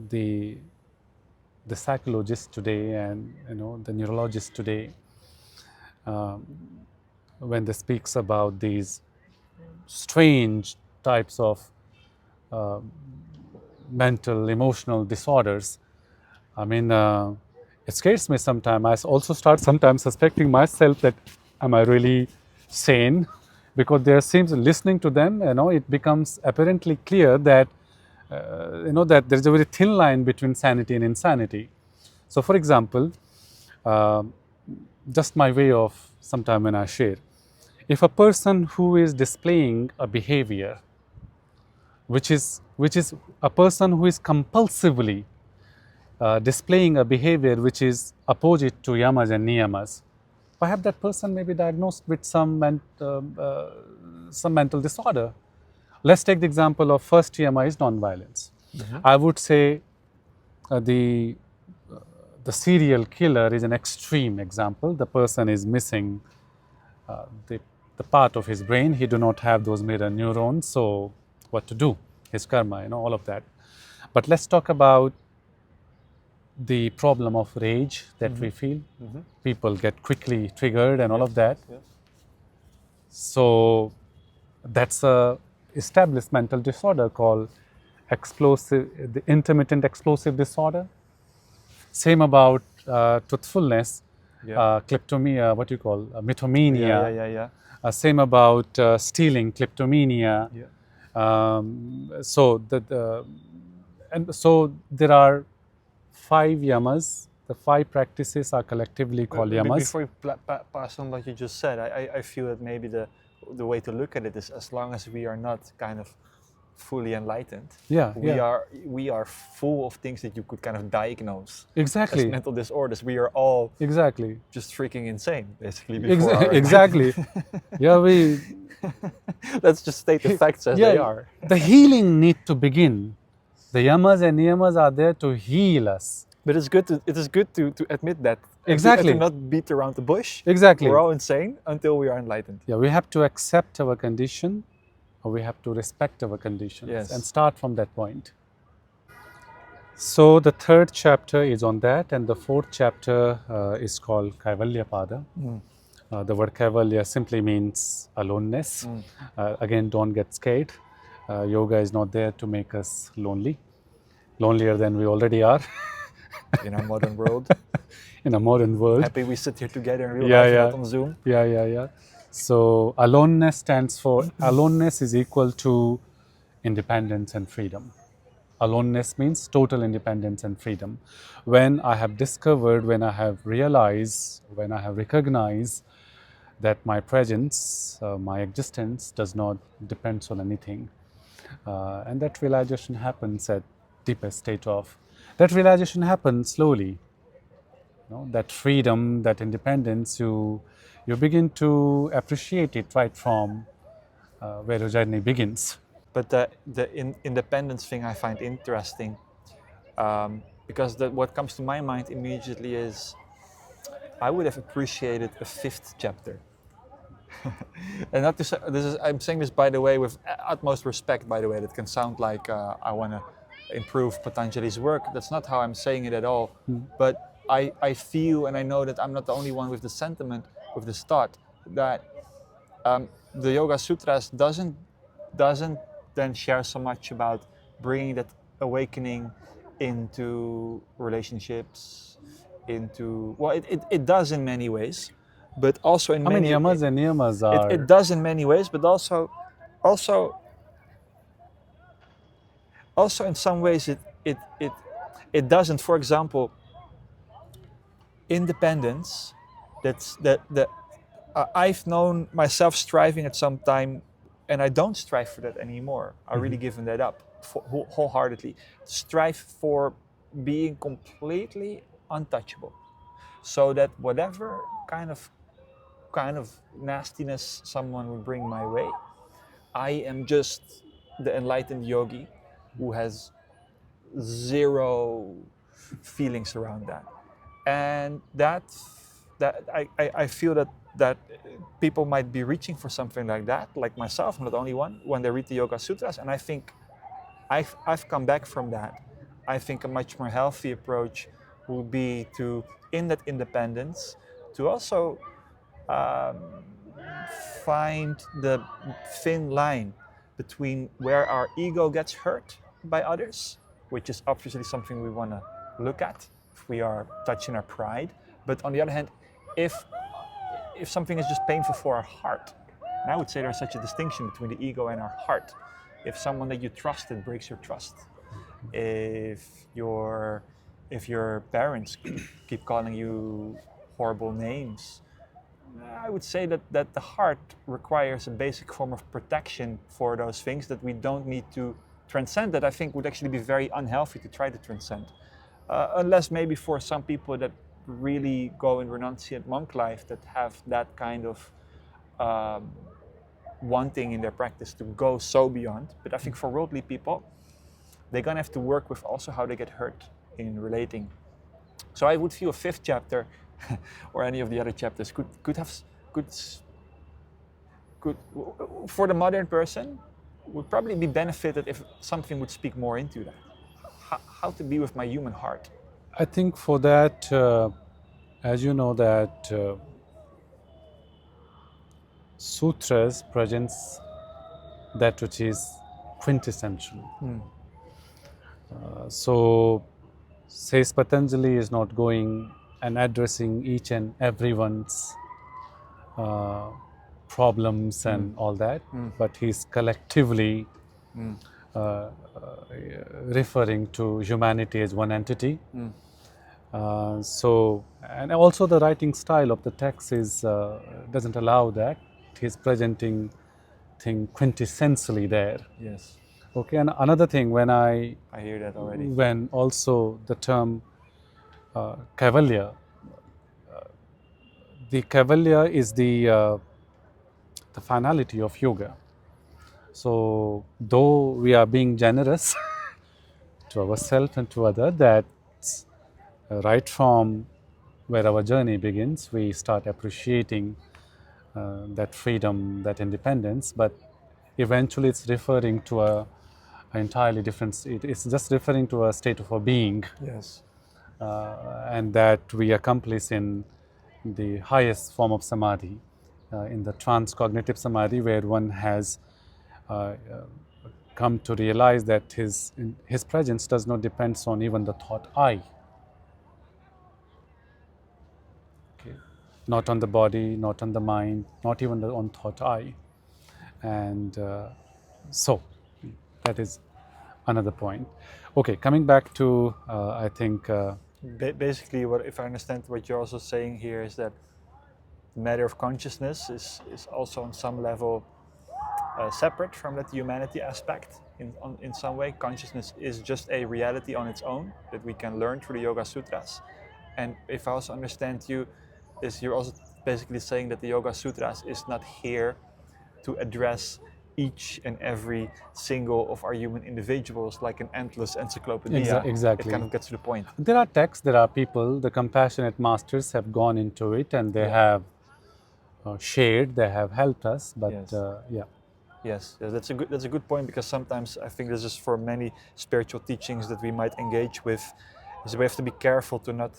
the psychologists today, and the neurologists today, when they speaks about these strange types of mental, emotional disorders. I mean, it scares me sometimes. I also start sometimes suspecting myself that am I really sane? Because there seems, listening to them, it becomes apparently clear that that there is a very thin line between sanity and insanity. So, for example, uh, just my way of sometime when I share, if a person who is displaying a behavior which is a person who is compulsively displaying a behavior which is opposite to yamas and niyamas, perhaps that person may be diagnosed with some mental disorder. Let's take the example of first yama is non-violence. I would say the serial killer is an extreme example. The person is missing the part of his brain. He do not have those mirror neurons. So what to do? His karma, all of that. But let's talk about the problem of rage that we feel. People get quickly triggered and all of that. Yes. So that's a established mental disorder called the intermittent explosive disorder. Same about truthfulness, kleptomania, what you call mythomania. Same about stealing, kleptomania. So there are 5 yamas. The 5 practices are collectively called yamas. Before you pass on what you just said, I feel that maybe the way to look at it is, as long as we are not kind of fully enlightened, we are full of things that you could kind of diagnose exactly as mental disorders. We are all exactly just freaking insane, basically. Before exactly. Let's just state the facts as they are. The healing need to begin. The yamas and niyamas are there to heal us. But it is good to admit that. Exactly. And to not beat around the bush. Exactly. We're all insane until we are enlightened. Yeah, we have to accept our condition, or we have to respect our conditions and start from that point. So the 3rd chapter is on that, and the 4th chapter is called Kaivalya Pada. The word Kaivalya simply means aloneness. Again, don't get scared. Yoga is not there to make us lonelier than we already are. In our modern world. In a modern world. Happy we sit here together in real life, not on Zoom. So aloneness is equal to independence and freedom. Aloneness means total independence and freedom. When I have discovered, when I have realized, when I have recognized that my presence, my existence does not depend on anything. And that realization happens at deepest state of. That realization happens slowly. That freedom, that independence, you begin to appreciate it right from where your journey begins. But the independence thing I find interesting, because what comes to my mind immediately is, I would have appreciated a 5th chapter. And not to say, I'm saying this, by the way, with utmost respect, by the way. That can sound like I want to improve Patanjali's work. That's not how I'm saying it at all. But I feel, and I know that I'm not the only one with the sentiment, with this thought, that the Yoga Sutras doesn't then share so much about bringing that awakening into relationships, it does in many ways, but also in many yamas and niyamas are. It does in many ways, but also in some ways it doesn't. For example, independence. I've known myself striving at some time, and I don't strive for that anymore. I've really given that up wholeheartedly. Strive for being completely untouchable, so that whatever kind of nastiness someone would bring my way, I am just the enlightened yogi who has zero feelings around that. And that I feel that people might be reaching for something like that, like myself, I'm not the only one, when they read the Yoga Sutras. And I think I've come back from that. I think a much more healthy approach would be to, in that independence, to also find the thin line between where our ego gets hurt by others which is obviously something we want to look at if we are touching our pride. But on the other hand, if something is just painful for our heart, and I would say there's such a distinction between the ego and our heart. If someone that you trusted breaks your trust, if your parents keep calling you horrible names, I would say that the heart requires a basic form of protection for those things that we don't need to transcend, that I think would actually be very unhealthy to try to transcend. Unless maybe for some people that really go in renunciate monk life, that have that kind of wanting in their practice to go so beyond. But I think for worldly people, they're gonna have to work with also how they get hurt in relating. So I would feel a fifth chapter or any of the other chapters could for the modern person would probably be benefited if something would speak more into that. How to be with my human heart. I think for that, as you know, that sutras presents that which is quintessential. So, says Patanjali is not going and addressing each and everyone's problems and all that, but he's collectively referring to humanity as one entity. So, and also the writing style of the text is doesn't allow that. He's presenting thing quintessentially there. Yes. Okay, and another thing, when I hear that already. When also the term Kaivalya, the Kaivalya is the finality of yoga. So, though we are being generous to ourselves and to others, that right from where our journey begins, we start appreciating that freedom, that independence, but eventually it's referring to an entirely different, it's just referring to a state of a being. Yes. And that we accomplish in the highest form of Samadhi, in the transcognitive Samadhi, where one has come to realize that his presence does not depend on even the thought I. Okay. Not on the body, not on the mind, not even on thought I. And so that is another point. Okay, coming back to I think basically, if I understand what you're also saying here, is that the matter of consciousness is also on some level separate from that humanity aspect. In some way, consciousness is just a reality on its own that we can learn through the Yoga Sutras. And if I also understand you, you're also basically saying that the Yoga Sutras is not here to address each and every single of our human individuals like an endless encyclopedia. Exactly. It kind of gets to the point. There are texts, there are people, the compassionate masters have gone into it and they have shared, they have helped us, but Yes, that's a good point, because sometimes I think this is for many spiritual teachings that we might engage with, is we have to be careful to not.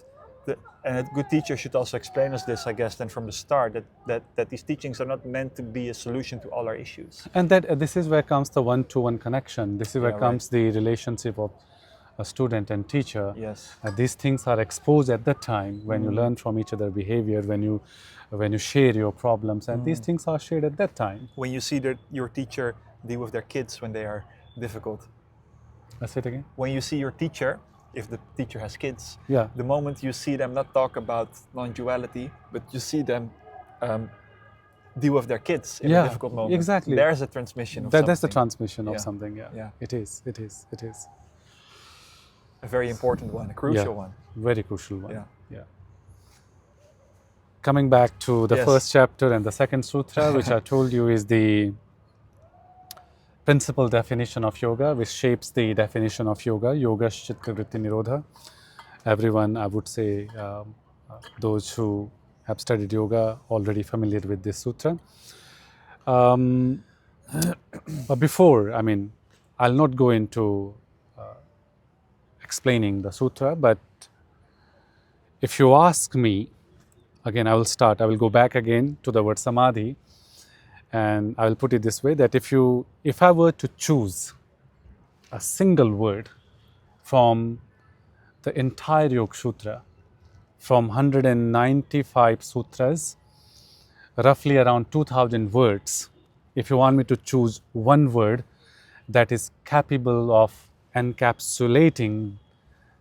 And a good teacher should also explain us this, I guess, then from the start, that these teachings are not meant to be a solution to all our issues. And that this is where comes the one-to-one connection. This is where comes the relationship of a student and teacher. Yes. These things are exposed at that time when you learn from each other's behavior, when you share your problems, and these things are shared at that time. When you see that your teacher deal with their kids when they are difficult. Let's say it again. When you see your teacher, if the teacher has kids, yeah, the moment you see them not talk about non-duality, but you see them deal with their kids in a difficult moment. Exactly. There's a transmission of something. That's the transmission of something, It is. A very important one, a crucial one. Very crucial one. Yeah. Coming back to the first chapter and the second sutra, which I told you is the principal definition of yoga, which shapes the definition of yoga, yoga chitta vritti nirodha. Everyone, I would say, those who have studied yoga already familiar with this sutra. But before, I'll not go into explaining the sutra, but if you ask me, again I will go back again to the word Samadhi, and I will put it this way, that if I were to choose a single word from the entire Yoga Sutra, from 195 sutras, roughly around 2000 words. If you want me to choose one word that is capable of encapsulating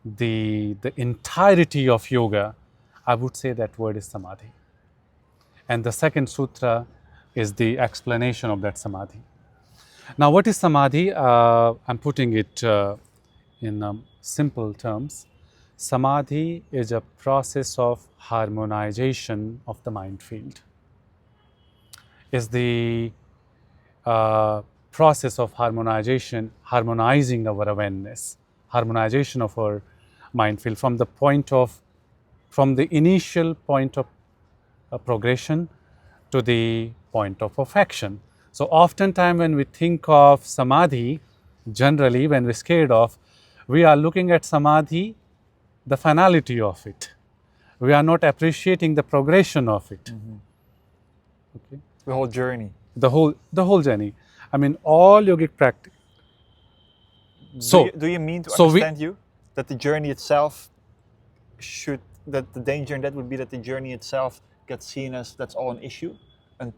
the entirety of yoga, I would say that word is Samadhi. And the second sutra is the explanation of that Samadhi. Now, what is Samadhi? I'm putting it in simple terms. Samadhi is a process of harmonization of the mind field. Is the process of harmonization, harmonizing our awareness, harmonization of our mind field from the initial point of progression to the point of perfection. So oftentimes when we think of Samadhi, generally when we're scared of, we are looking at Samadhi, the finality of it. We are not appreciating the progression of it. Okay. The whole journey. The whole journey. I mean, all yogic practice. Do you mean to understand you that the journey itself that the danger in that would be that the journey itself gets seen as that's all an issue, and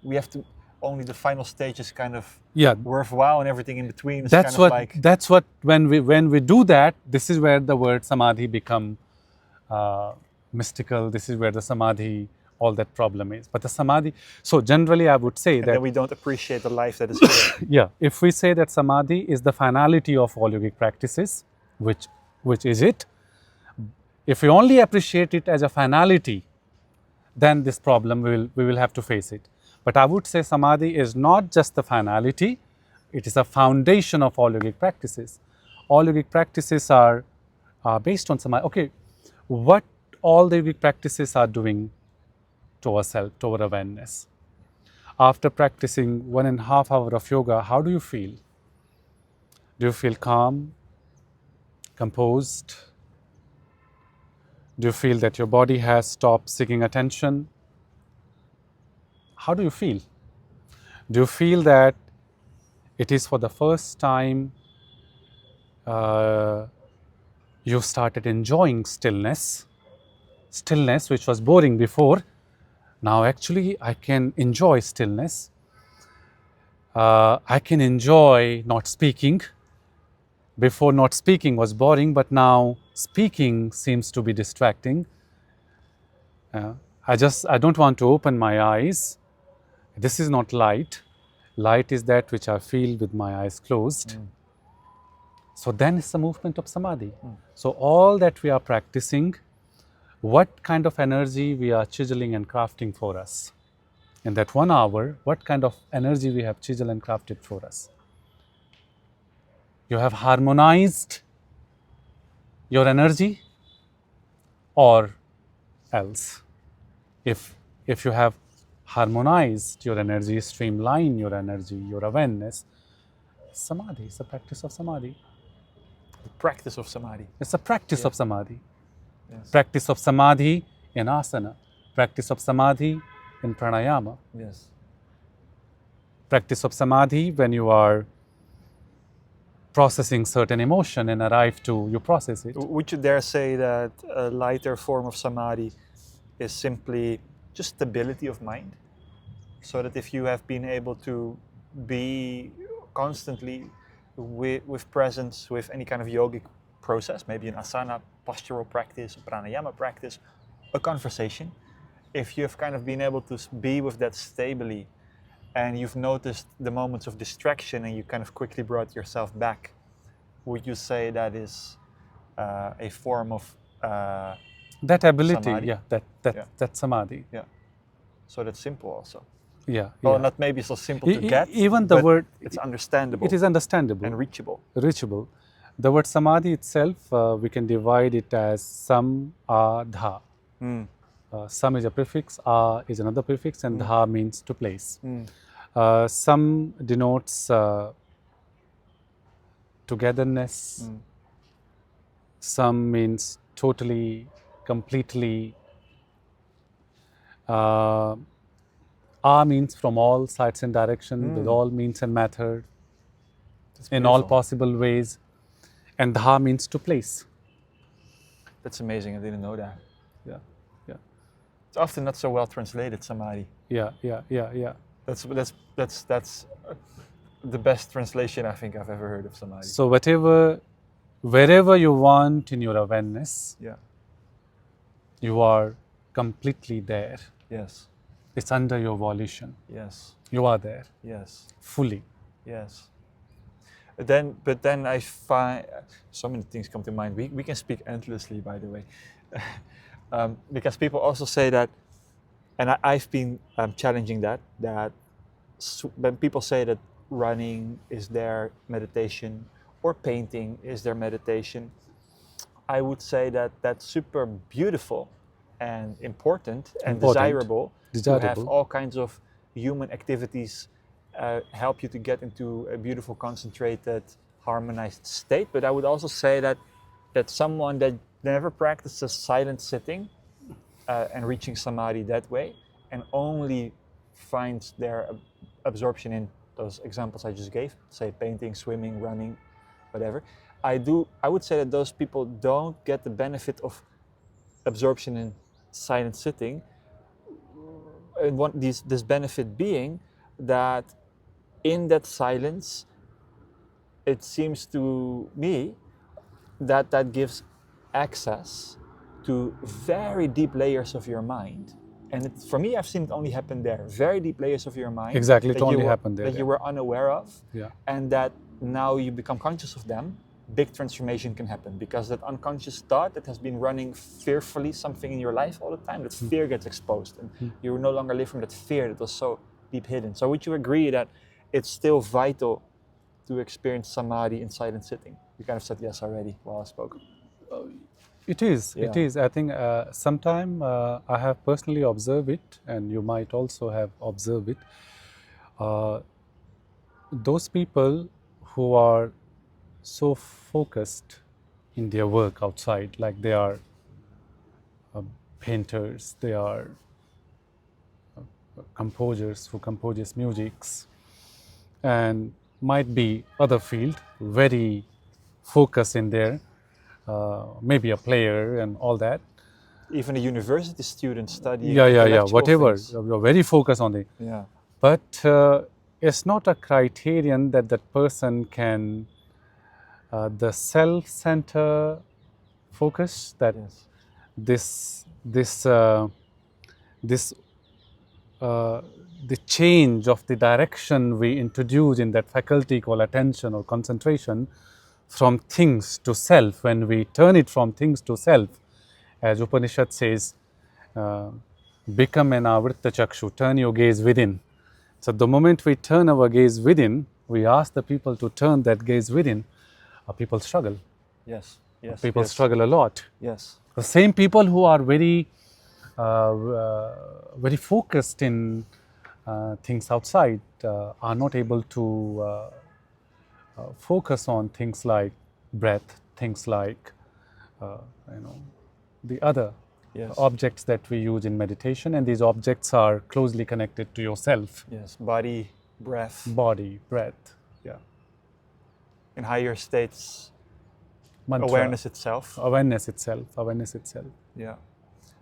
we have to only the final stage is kind of worthwhile, and everything in between is that's what when we do that, this is where the word Samadhi become mystical. This is where the Samadhi, all that problem is. But the Samadhi, so generally I would say that we don't appreciate the life that is here. Yeah, if we say that Samadhi is the finality of all yogic practices, which is it, if we only appreciate it as a finality, then this problem we will have to face it. But I would say Samadhi is not just the finality, it is a foundation of all yogic practices. All yogic practices are based on Samadhi. Okay, what all the yogic practices are doing to ourselves, to our awareness. After practicing 1.5 hours of yoga, how do you feel? Do you feel calm, composed? Do you feel that your body has stopped seeking attention? How do you feel? Do you feel that it is for the first time you started enjoying stillness which was boring before? Now actually I can enjoy stillness. I can enjoy not speaking. Before not speaking was boring, but now speaking seems to be distracting. I don't want to open my eyes. This is not light. Light is that which I feel with my eyes closed. So then it's the movement of Samadhi. So all that we are practicing, what kind of energy we are chiseling and crafting for us. In that 1 hour, what kind of energy we have chiseled and crafted for us. You have harmonized your energy or else. If you have harmonized your energy, streamline your energy, your awareness, Samadhi is a practice of Samadhi. The practice of Samadhi. It's a practice of Samadhi. Yes. Practice of Samadhi in Asana. Practice of Samadhi in Pranayama. Yes. Practice of Samadhi when you are processing certain emotion and you process it. Would you dare say that a lighter form of Samadhi is simply just stability of mind? So that if you have been able to be constantly with presence with any kind of yogic process, maybe an asana, postural practice, a pranayama practice, a conversation, if you've kind of been able to be with that stably and you've noticed the moments of distraction and you kind of quickly brought yourself back, would you say that is a form of that ability? Samadhi? That's Samadhi. Yeah. So that's simple also. Yeah. Well, not maybe so simple to get. Even the word, it's understandable. It is understandable and reachable. The word Samadhi itself, we can divide it as sam, a, dha. Sam is a prefix, a is another prefix, and dha means to place. Sam denotes togetherness. Sam means totally, completely. A means from all sides and directions, with all means and method, in all possible ways. and dha means to place. That's amazing. I didn't know that. Yeah, yeah, It's often not so well translated, samadhi. yeah, yeah, yeah, yeah. That's the best translation I think I've ever heard of samadhi. So wherever you want in your awareness, Yeah. you are completely there. Yes. It's under your volition. Yes. You are there Yes. fully. Yes. But then I find so many things come to mind. We can speak endlessly, by the way, because people also say that, and I've been challenging that when people say that running is their meditation or painting is their meditation, I would say that that's super beautiful and important and desirable to have all kinds of human activities help you to get into a beautiful, concentrated, harmonized state. But I would also say that someone that never practices silent sitting and reaching samadhi that way, and only finds their absorption in those examples I just gave, say painting, swimming, running, whatever, I would say that those people don't get the benefit of absorption in silent sitting. And this benefit being that in that silence, it seems to me that gives access to very deep layers of your mind. And for me, I've seen it only happen there. Very deep layers of your mind. Exactly, it only happened there. That you were unaware of. Yeah. And that now you become conscious of them, big transformation can happen. Because that unconscious thought that has been running fearfully something in your life all the time, that fear gets exposed. And you no longer live from that fear that was so deep hidden. So would you agree that it's still vital to experience samadhi in silent sitting? You kind of said yes already while I spoke. It is. Yeah. It is. I think sometime I have personally observed it, and you might also have observed it. Those people who are so focused in their work outside, like they are painters, they are composers who composes musics, and might be other field, very focused in there. Maybe a player and all that. Even a university student studying. Yeah. Whatever. Things. You're very focused on it. Yeah. But it's not a criterion that person can. The self-center focus that Yes. the change of the direction we introduce in that faculty called attention or concentration from things to self, when we turn it from things to self, as Upanishad says, become an avritta chakshu, turn your gaze within. So the moment we turn our gaze within, we ask the people to turn that gaze within, people struggle. Yes. People struggle a lot. Yes. The same people who are very very focused in things outside are not able to focus on things like breath, things like the other objects that we use in meditation, and these objects are closely connected to yourself. Yes, body, breath. Body, breath, yeah. In higher states, mantra. Awareness itself. Awareness itself. Yeah.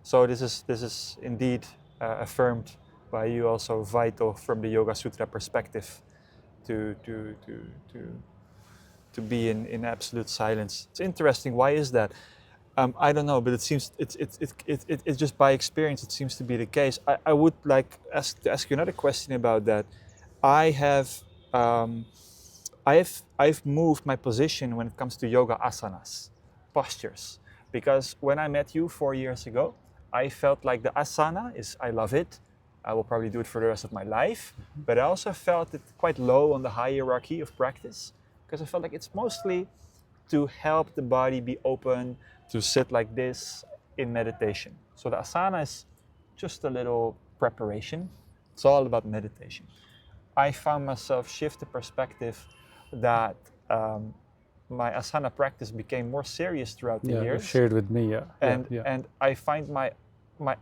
So this is indeed affirmed by you, also vital from the Yoga Sutra perspective to be in absolute silence. It's interesting. Why is that? I don't know, but it seems it's just by experience. It seems to be the case. I would like to ask you another question about that. I've moved my position when it comes to yoga asanas, postures, because when I met you 4 years ago, I felt like the asana I love it. I will probably do it for the rest of my life, but I also felt it quite low on the hierarchy of practice, because I felt like it's mostly to help the body be open to sit like this in meditation. So the asana is just a little preparation. It's all about meditation. I found myself shift the perspective that my asana practice became more serious throughout the years. You shared with me, And I find my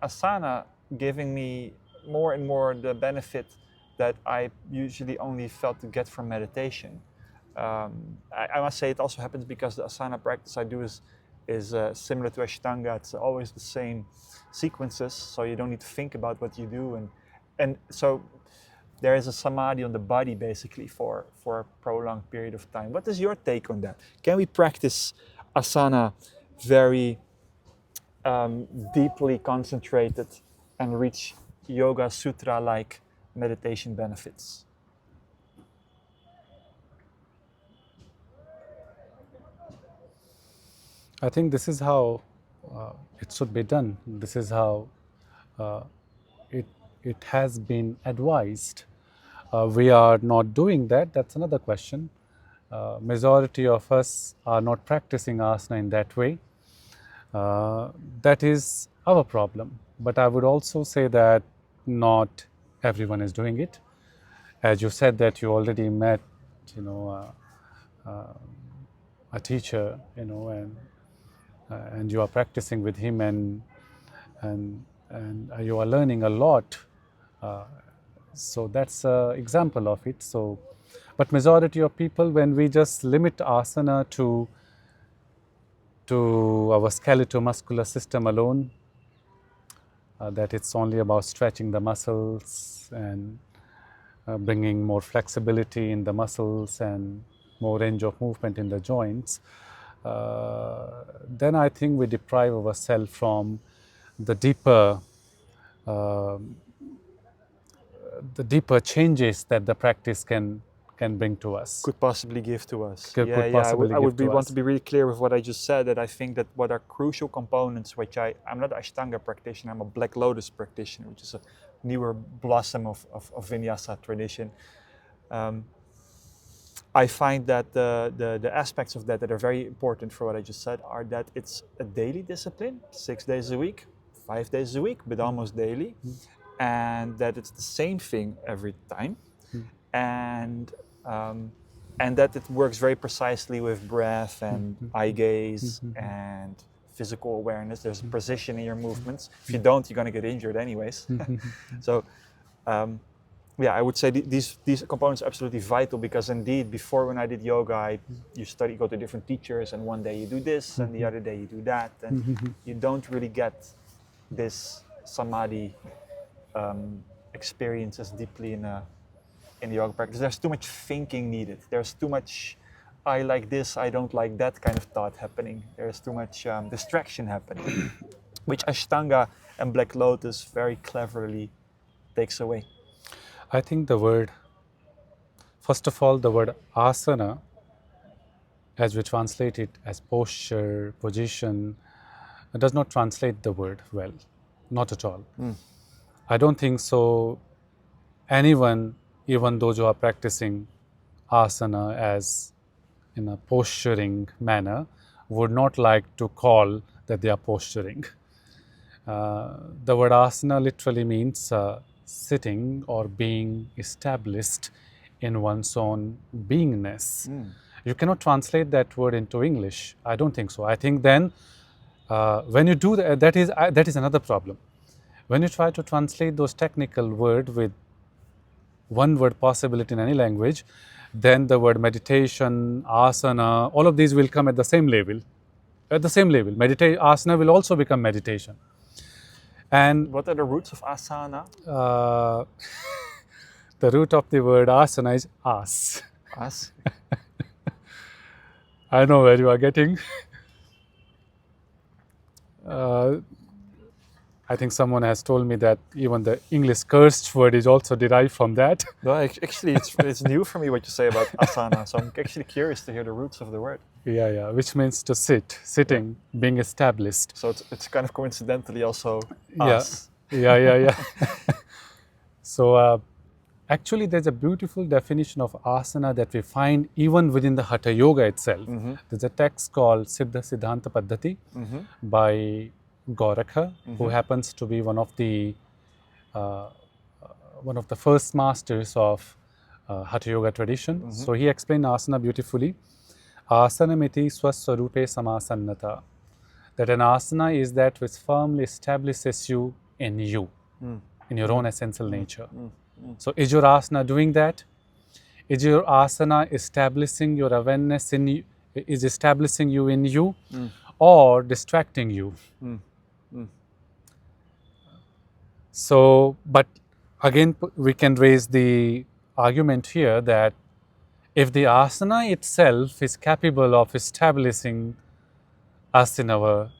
asana giving me more and more the benefit that I usually only felt to get from meditation. I must say it also happens because the asana practice I do is similar to Ashtanga. It's always the same sequences, so you don't need to think about what you do, and so there is a samadhi on the body basically for a prolonged period of time. What is your take on that? Can we practice asana very deeply concentrated and reach Yoga Sutra-like meditation benefits? I think this is how it should be done. This is how uh, it has been advised. We are not doing that. That's another question. Majority of us are not practicing asana in that way. That is our problem. But I would also say that not everyone is doing it. As you said that you already met, you know, a teacher, you know, and you are practicing with him, and you are learning a lot. So that's an example of it. So, but majority of people, when we just limit asana to our skeletal-muscular system alone, that it's only about stretching the muscles and bringing more flexibility in the muscles and more range of movement in the joints, then I think we deprive ourselves from the deeper changes that the practice can bring to us. Could possibly give to us. Could possibly I give to want us. to be really clear with what I just said, that I think that what are crucial components, which I'm not an Ashtanga practitioner, I'm a Black Lotus practitioner, which is a newer blossom of Vinyasa tradition. I find that the aspects of that are very important for what I just said are that it's a daily discipline, 6 days a week, 5 days a week, but almost daily, and that it's the same thing every time, and that it works very precisely with breath and eye gaze and physical awareness. There's precision in your movements. If you don't, you're going to get injured anyways. So yeah, I would say these components are absolutely vital, because indeed before, when I did yoga, you go to different teachers, and one day you do this and the other day you do that, and you don't really get this samadhi experience as deeply in the yoga practice. There's too much thinking needed. There's too much I like this, I don't like that kind of thought happening. There's too much distraction happening, which Ashtanga and Black Lotus very cleverly takes away. I think first of all, the word asana, as we translate it as posture, position, it does not translate the word well, not at all. I don't think so. Anyone, even those who are practicing asana as in a posturing manner, would not like to call that they are posturing. The word asana literally means sitting or being established in one's own beingness. You cannot translate that word into English. I don't think so. I think then when you do that, that is another problem. When you try to translate those technical words with one word possibility in any language, then the word meditation, asana, all of these will come at the same level. At the same level, asana will also become meditation. And what are the roots of asana? The root of the word asana is as. As? I know where you are getting. I think someone has told me that even the English cursed word is also derived from that. No, actually, it's new for me what you say about asana. So I'm actually curious to hear the roots of the word. Yeah, which means to sitting, being established. So it's kind of coincidentally also us. Yeah. So actually, there's a beautiful definition of asana that we find even within the Hatha Yoga itself. There's a text called Siddhanta Paddhati by Gorakha, who happens to be one of the first masters of Hatha Yoga tradition. So he explained asana beautifully. Asanamiti swaswarupe samasannata. That an asana is that which firmly establishes you, in your own essential nature. So is your asana doing that? Is your asana establishing your awareness in you, is establishing you in you, or distracting you? So, but again, we can raise the argument here that if the asana itself is capable of establishing us in our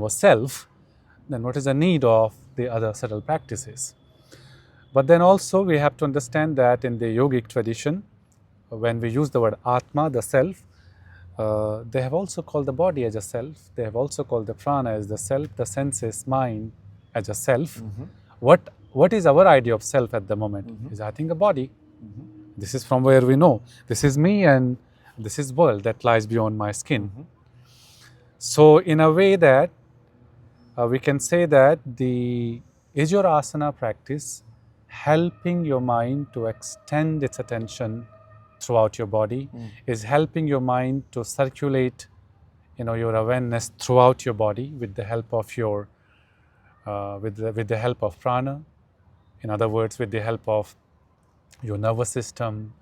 self, then what is the need of the other subtle practices? But then also we have to understand that in the yogic tradition, when we use the word atma, the self, they have also called the body as a self. They have also called the prana as the self, the senses, mind as a self. What is our idea of self at the moment? Is, I think, a body. This is from where we know. This is me and this is world that lies beyond my skin. So in a way that we can say that is your asana practice helping your mind to extend its attention throughout your body, is helping your mind to circulate your awareness throughout your body with the help of your with the help of prana, in other words, with the help of your nervous system,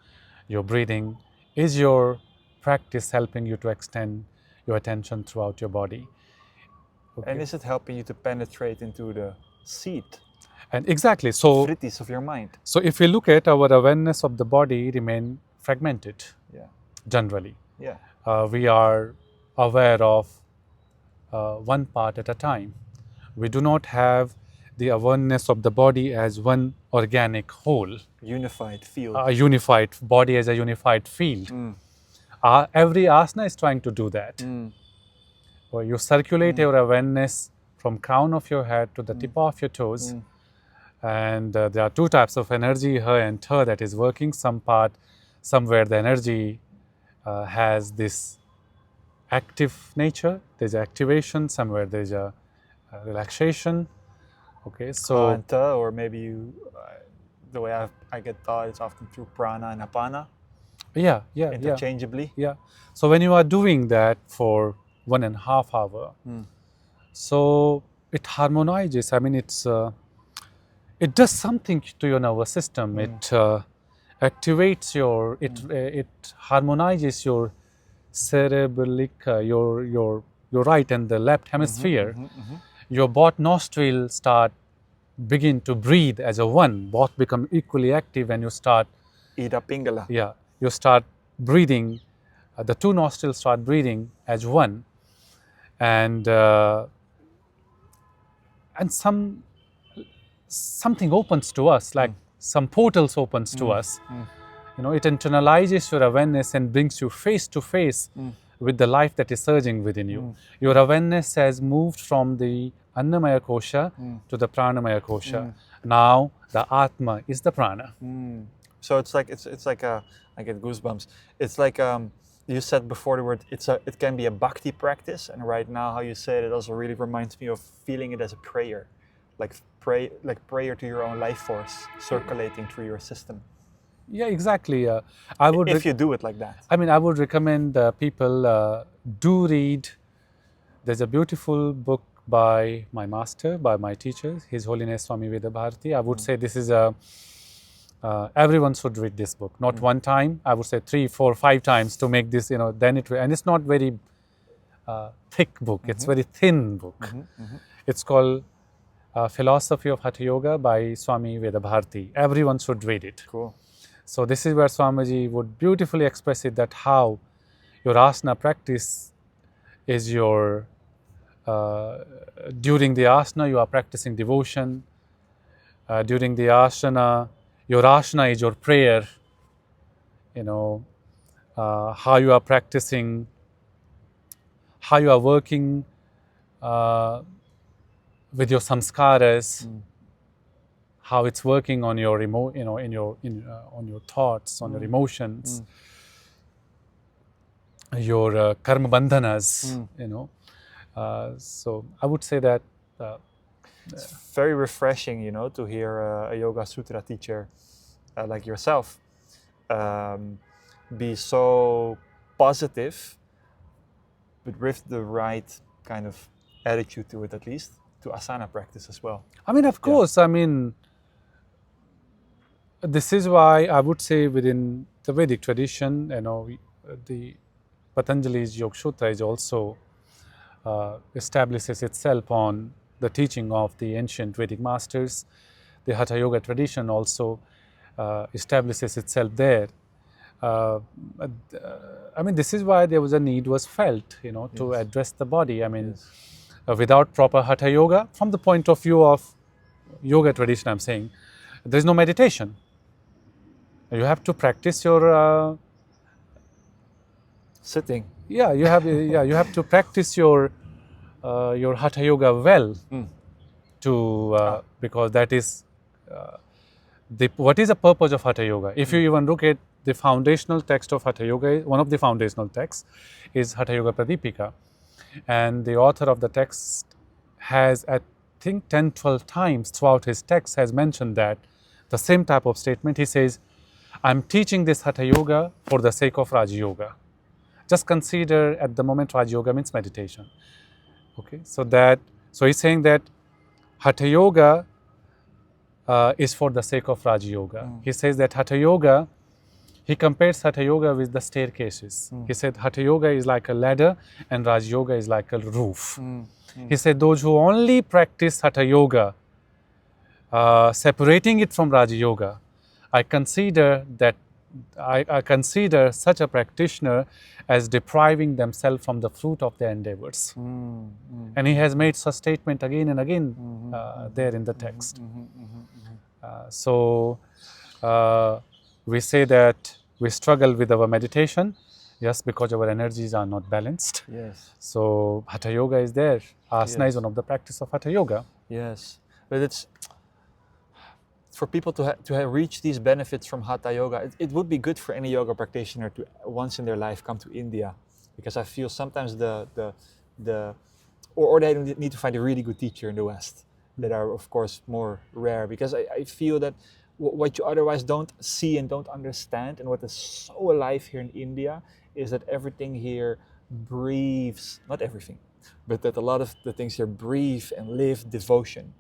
your breathing. Is your practice helping you to extend your attention throughout your body? Okay. And is it helping you to penetrate into the seat? And exactly, so Vrittis of your mind. So if we look at our awareness of the body remain fragmented, generally. We are aware of one part at a time. We do not have the awareness of the body as one organic whole. Unified field. A unified body as a unified field. Every asana is trying to do that. Where you circulate your awareness from crown of your head to the tip of your toes. And there are two types of energy, her and her, that is working. Somewhere the energy has this active nature, there's activation, somewhere there's a relaxation. Okay, so or maybe the way I get taught, it's often through prana and apana. Interchangeably. So when you are doing that for 1.5 hours, so it harmonizes. I mean, it does something to your nervous system. It activates it harmonizes your cerebralic, your right and the left hemisphere. Your both nostrils begin to breathe as a one. Both become equally active when you start. Ida Pingala. Yeah, you start breathing. The two nostrils start breathing as one, and something opens to us, like some portals opens to us. It internalizes your awareness and brings you face to face with the life that is surging within you. Your awareness has moved from the Annamaya Kosha to the Pranamaya Kosha. Now the Atma is the Prana. So it's like I get goosebumps. It's like you said before the word. It can be a bhakti practice, and right now how you say it also really reminds me of feeling it as a prayer, like prayer to your own life force circulating through your system. Yeah, exactly. If you do it like that. I mean, I would recommend people do read. There's a beautiful book by my master, by my teacher, His Holiness Swami Vedabharati. I would say this is everyone should read this book. Not one time. I would say 3, 4, 5 times to make this. Then and it's not very thick book. It's very thin book. It's called Philosophy of Hatha Yoga by Swami Vedabharati. Everyone should read it. Cool. So this is where Swamiji would beautifully express it, that how your asana practice is your, during the asana you are practicing devotion. During the asana, your asana is your prayer. How you are practicing, how you are working with your samskaras. How it's working on your on your thoughts, on your emotions, your karma bandhanas. So I would say that it's very refreshing, to hear a Yoga Sutra teacher like yourself be so positive, but with the right kind of attitude to it, at least to asana practice as well. I mean, of course, I mean. this is why I would say within the Vedic tradition, the Patanjali's Yoga Sutra is also establishes itself on the teaching of the ancient Vedic masters. The Hatha Yoga tradition also establishes itself there. I mean, this is why there was a need was felt, to Yes. address the body. I mean, Yes. without proper Hatha Yoga, from the point of view of yoga tradition, I'm saying, there's no meditation. You have to practice your Sitting. you have to practice your Hatha Yoga well to because that is what is the purpose of Hatha Yoga. If you even look at the foundational text of Hatha Yoga, one of the foundational texts is Hatha Yoga Pradipika, and the author of the text has, I think, 10-12 times throughout his text has mentioned that the same type of statement. He says, I'm teaching this Hatha Yoga for the sake of Raja Yoga. Just consider at the moment Raja Yoga means meditation. Okay, so he's saying that Hatha Yoga is for the sake of Raja Yoga. He says that Hatha Yoga, he compares Hatha Yoga with the staircases. He said Hatha Yoga is like a ladder and Raja Yoga is like a roof. He said those who only practice Hatha Yoga, separating it from Raja Yoga, I consider such a practitioner as depriving themselves from the fruit of their endeavors. And he has made such statement again and again there in the text. So we say that we struggle with our meditation, yes, because our energies are not balanced. Yes. So Hatha Yoga is there. Asana is one of the practice of Hatha Yoga. Yes, but it's for people to reach these benefits from Hatha Yoga. It would be good for any yoga practitioner to once in their life come to India, because I feel sometimes or they need to find a really good teacher in the West that are of course more rare, because I feel that what you otherwise don't see and don't understand, and what is so alive here in India, is that everything here breathes, not everything, but that a lot of the things here breathe and live devotion.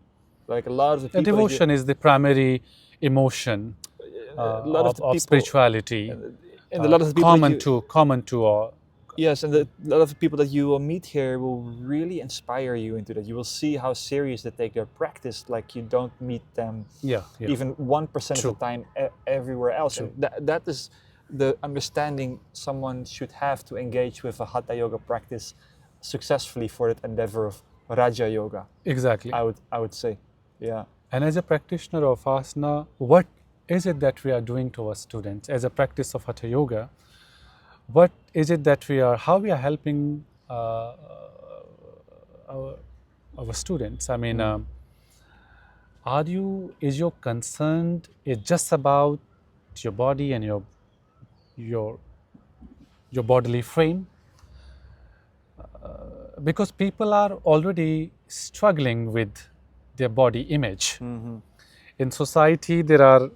Like a lot of the people, devotion is the primary emotion a lot of the people, spirituality, and a lot of the people common to all. Yes, and a lot of the people that you will meet here will really inspire you into that. You will see how serious they take their practice, like you don't meet them even 1% of the time everywhere else. And that is the understanding someone should have to engage with a Hatha Yoga practice successfully for that endeavor of Raja Yoga. Exactly. I would say, yeah. And as a practitioner of Asana, what is it that we are doing to our students as a practice of Hatha Yoga? What is it that how we are helping our students? I mean, is your concern just about your body and your bodily frame? Because people are already struggling with their body image. In society, there are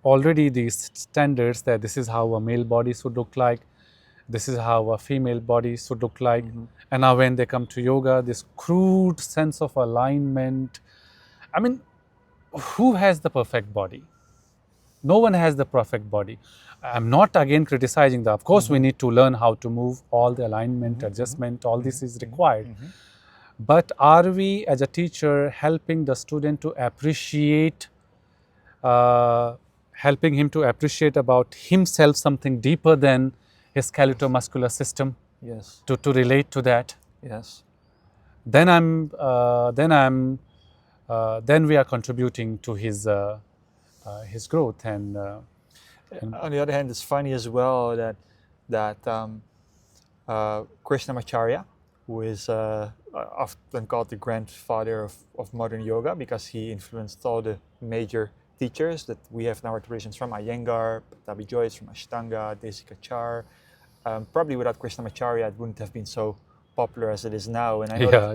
already these standards that this is how a male body should look like, this is how a female body should look like. And now when they come to yoga, this crude sense of alignment. I mean, who has the perfect body? No one has the perfect body. I'm not again criticizing that. Of course, we need to learn how to move, all the alignment, adjustment, all this is required. But are we, as a teacher, helping the student to appreciate, helping him to appreciate about himself something deeper than his skeletal-muscular system? Yes. To relate to that. Yes. Then we are contributing to his growth. And on the other hand, it's funny as well that Krishnamacharya, who is often called the grandfather of modern yoga, because he influenced all the major teachers that we have in our traditions, from Iyengar, Patabi Joyce, from Ashtanga, Desikachar. Probably without Krishnamacharya, it wouldn't have been so popular as it is now. And I know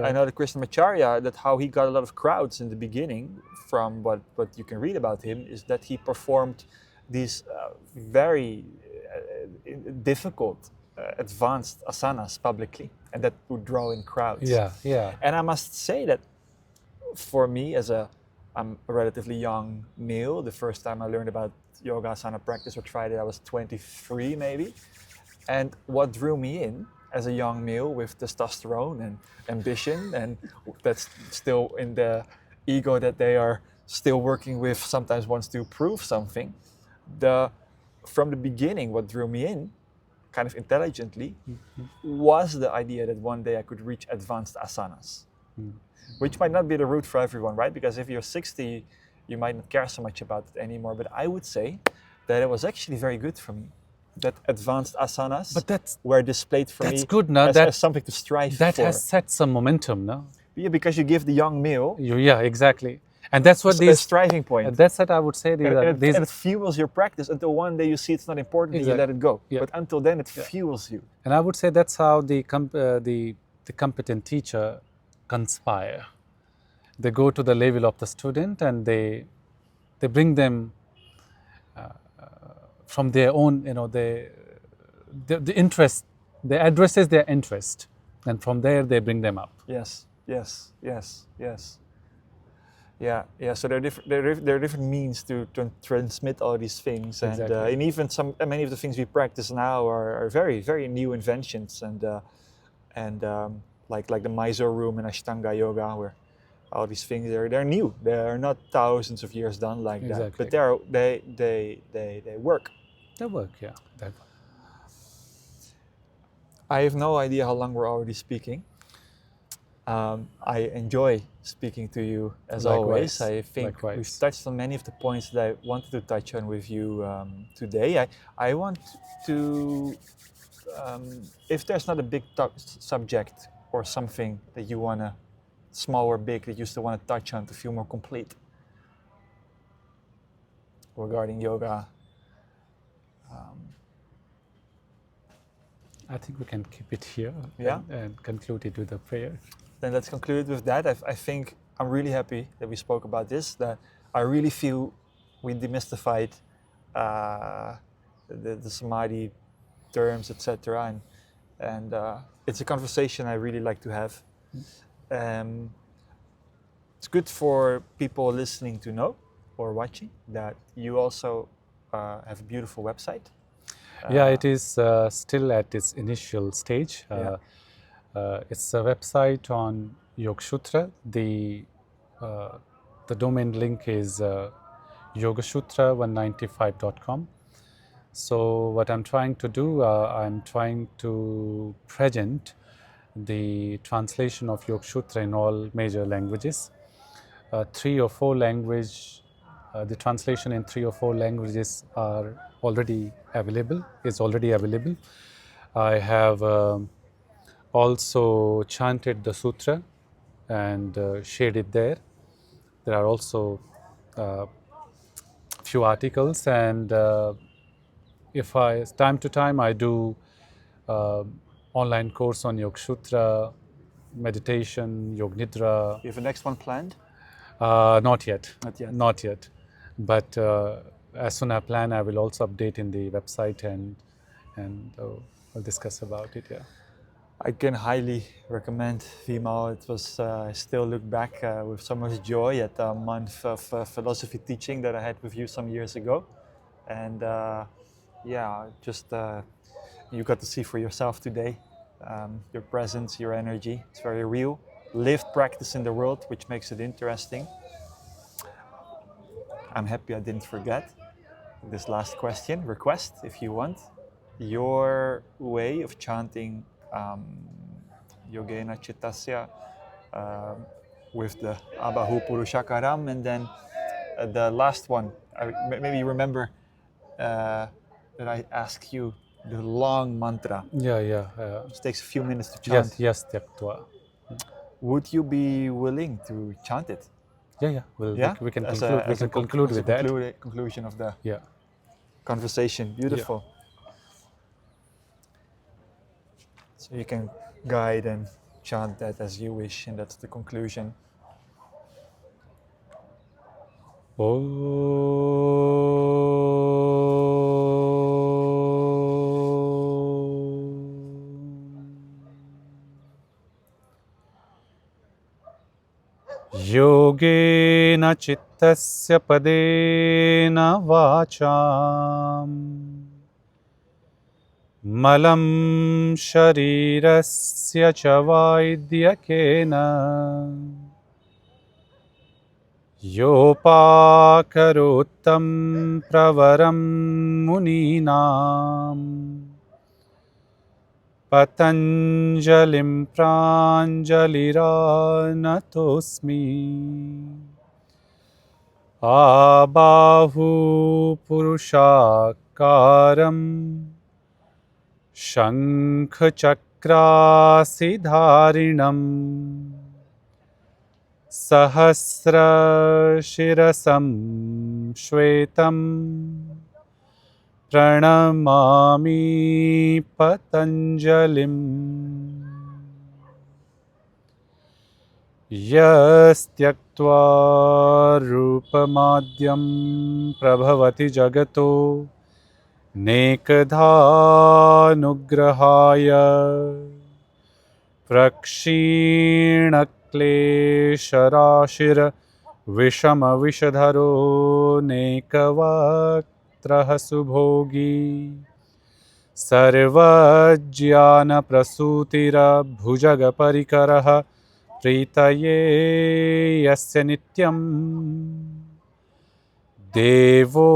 I know that Krishnamacharya, that how he got a lot of crowds in the beginning, from what you can read about him, is that he performed these very difficult, advanced asanas publicly, and that would draw in crowds. Yeah. And I must say that for me, as a I'm a relatively young male. The first time I learned about yoga asana practice or tried it, I was 23 maybe. And what drew me in as a young male with testosterone and ambition, and that's still in the ego that they are still working with, sometimes wants to prove something. From the beginning, what drew me in, kind of intelligently, was the idea that one day I could reach advanced asanas, which might not be the route for everyone, right? Because if you're 60, you might not care so much about it anymore. But I would say that it was actually very good for me. That advanced asanas were displayed for me good, no? as something to strive for. That has set some momentum, no? Yeah, because you give the young male Exactly. And that's what a striving point. That's what I would say. And it fuels your practice until one day you see it's not important and you let it go. Yeah. But until then, it fuels you. And I would say that's how the competent teacher conspire. They go to the level of the student and they bring them from their own, the interest. They addresses their interest, and from there they bring them up. Yes. Yeah. So there are different means to transmit all these things, Exactly. and even many of the things we practice now are very, very new inventions, like the Mysore room in Ashtanga yoga, where all these things they're new. They are not thousands of years done like that, but they work. They work, yeah. I have no idea how long we're already speaking. I enjoy speaking to you as always. I think we've touched on many of the points that I wanted to touch on with you today. I want to, if there's not a big subject or something that you want to, small or big, that you still want to touch on to feel more complete regarding yoga. I think we can keep it here and conclude it with a prayer. Then let's conclude with that. I think I'm really happy that we spoke about this, that I really feel we demystified the Samadhi terms, etc. And it's a conversation I really like to have. It's good for people listening to know or watching that you also have a beautiful website. It is still at its initial stage. It's a website on Yoga Sutra. The domain link is yogasutra195.com. So what I'm trying to do, I'm trying to present the translation of Yoga Sutra in all major languages. 3 or 4 languages, the translation in 3 or 4 languages are already available. I have also chanted the sutra and shared it there. There are also few articles, and if time to time I do online course on Yoga Sutra, meditation, Yoga Nidra. You have a next one planned? Not yet. Not yet. But as soon as I plan, I will also update in the website and I'll discuss about it. Yeah. I can highly recommend Vimal. It was I still look back with so much joy at a month of philosophy teaching that I had with you some years ago, and you got to see for yourself today your presence, your energy. It's very real. Lived practice in the world, which makes it interesting. I'm happy I didn't forget this last request, if you want. Your way of chanting Yogena Chittasya with the Abahu Purushakaram, and then the last one, maybe you remember that I asked you the long mantra. It takes a few minutes to chant. Yes, Tyaktva. Would you be willing to chant it? We can conclude with that. Conclusion of the conversation. Beautiful. So you can guide and chant that as you wish, and that's the conclusion. योगेन चित्तस्य पदेन वाचाम् मलं शरीरस्य च वैद्यकेन योपाकरोत्तं प्रवरं मुनीनाम् पतञ्जलिं प्राञ्जलिरानतोऽस्मि आबाहुपुरुषाकारम् शङ्खचक्रासिधारिणम् सहस्रशिरसं श्वेतम् प्रणमामि पतञ्जलिम् यस्त्यक्त्वा रूपमाद्यं प्रभवति जगतो नेकधानुग्रहाय प्रक्षीणक्लेशराशिर्विषमविषधरो नेकवक्त्रः सुभोगी सर्वज्ञानप्रसूतिरभुजगपरिकरः प्रीतये यस्य नित्यं देवो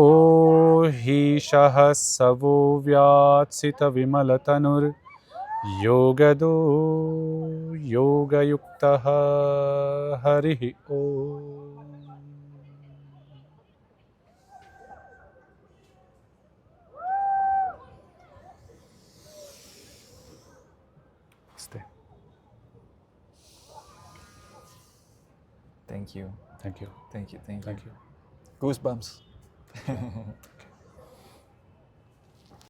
हि सहस्रवो व्यात्सितविमलतनुर्योगदो योगयुक्तः हरिः ओम्. Thank you. Thank you. Thank you. Thank you. Thank you. Goosebumps.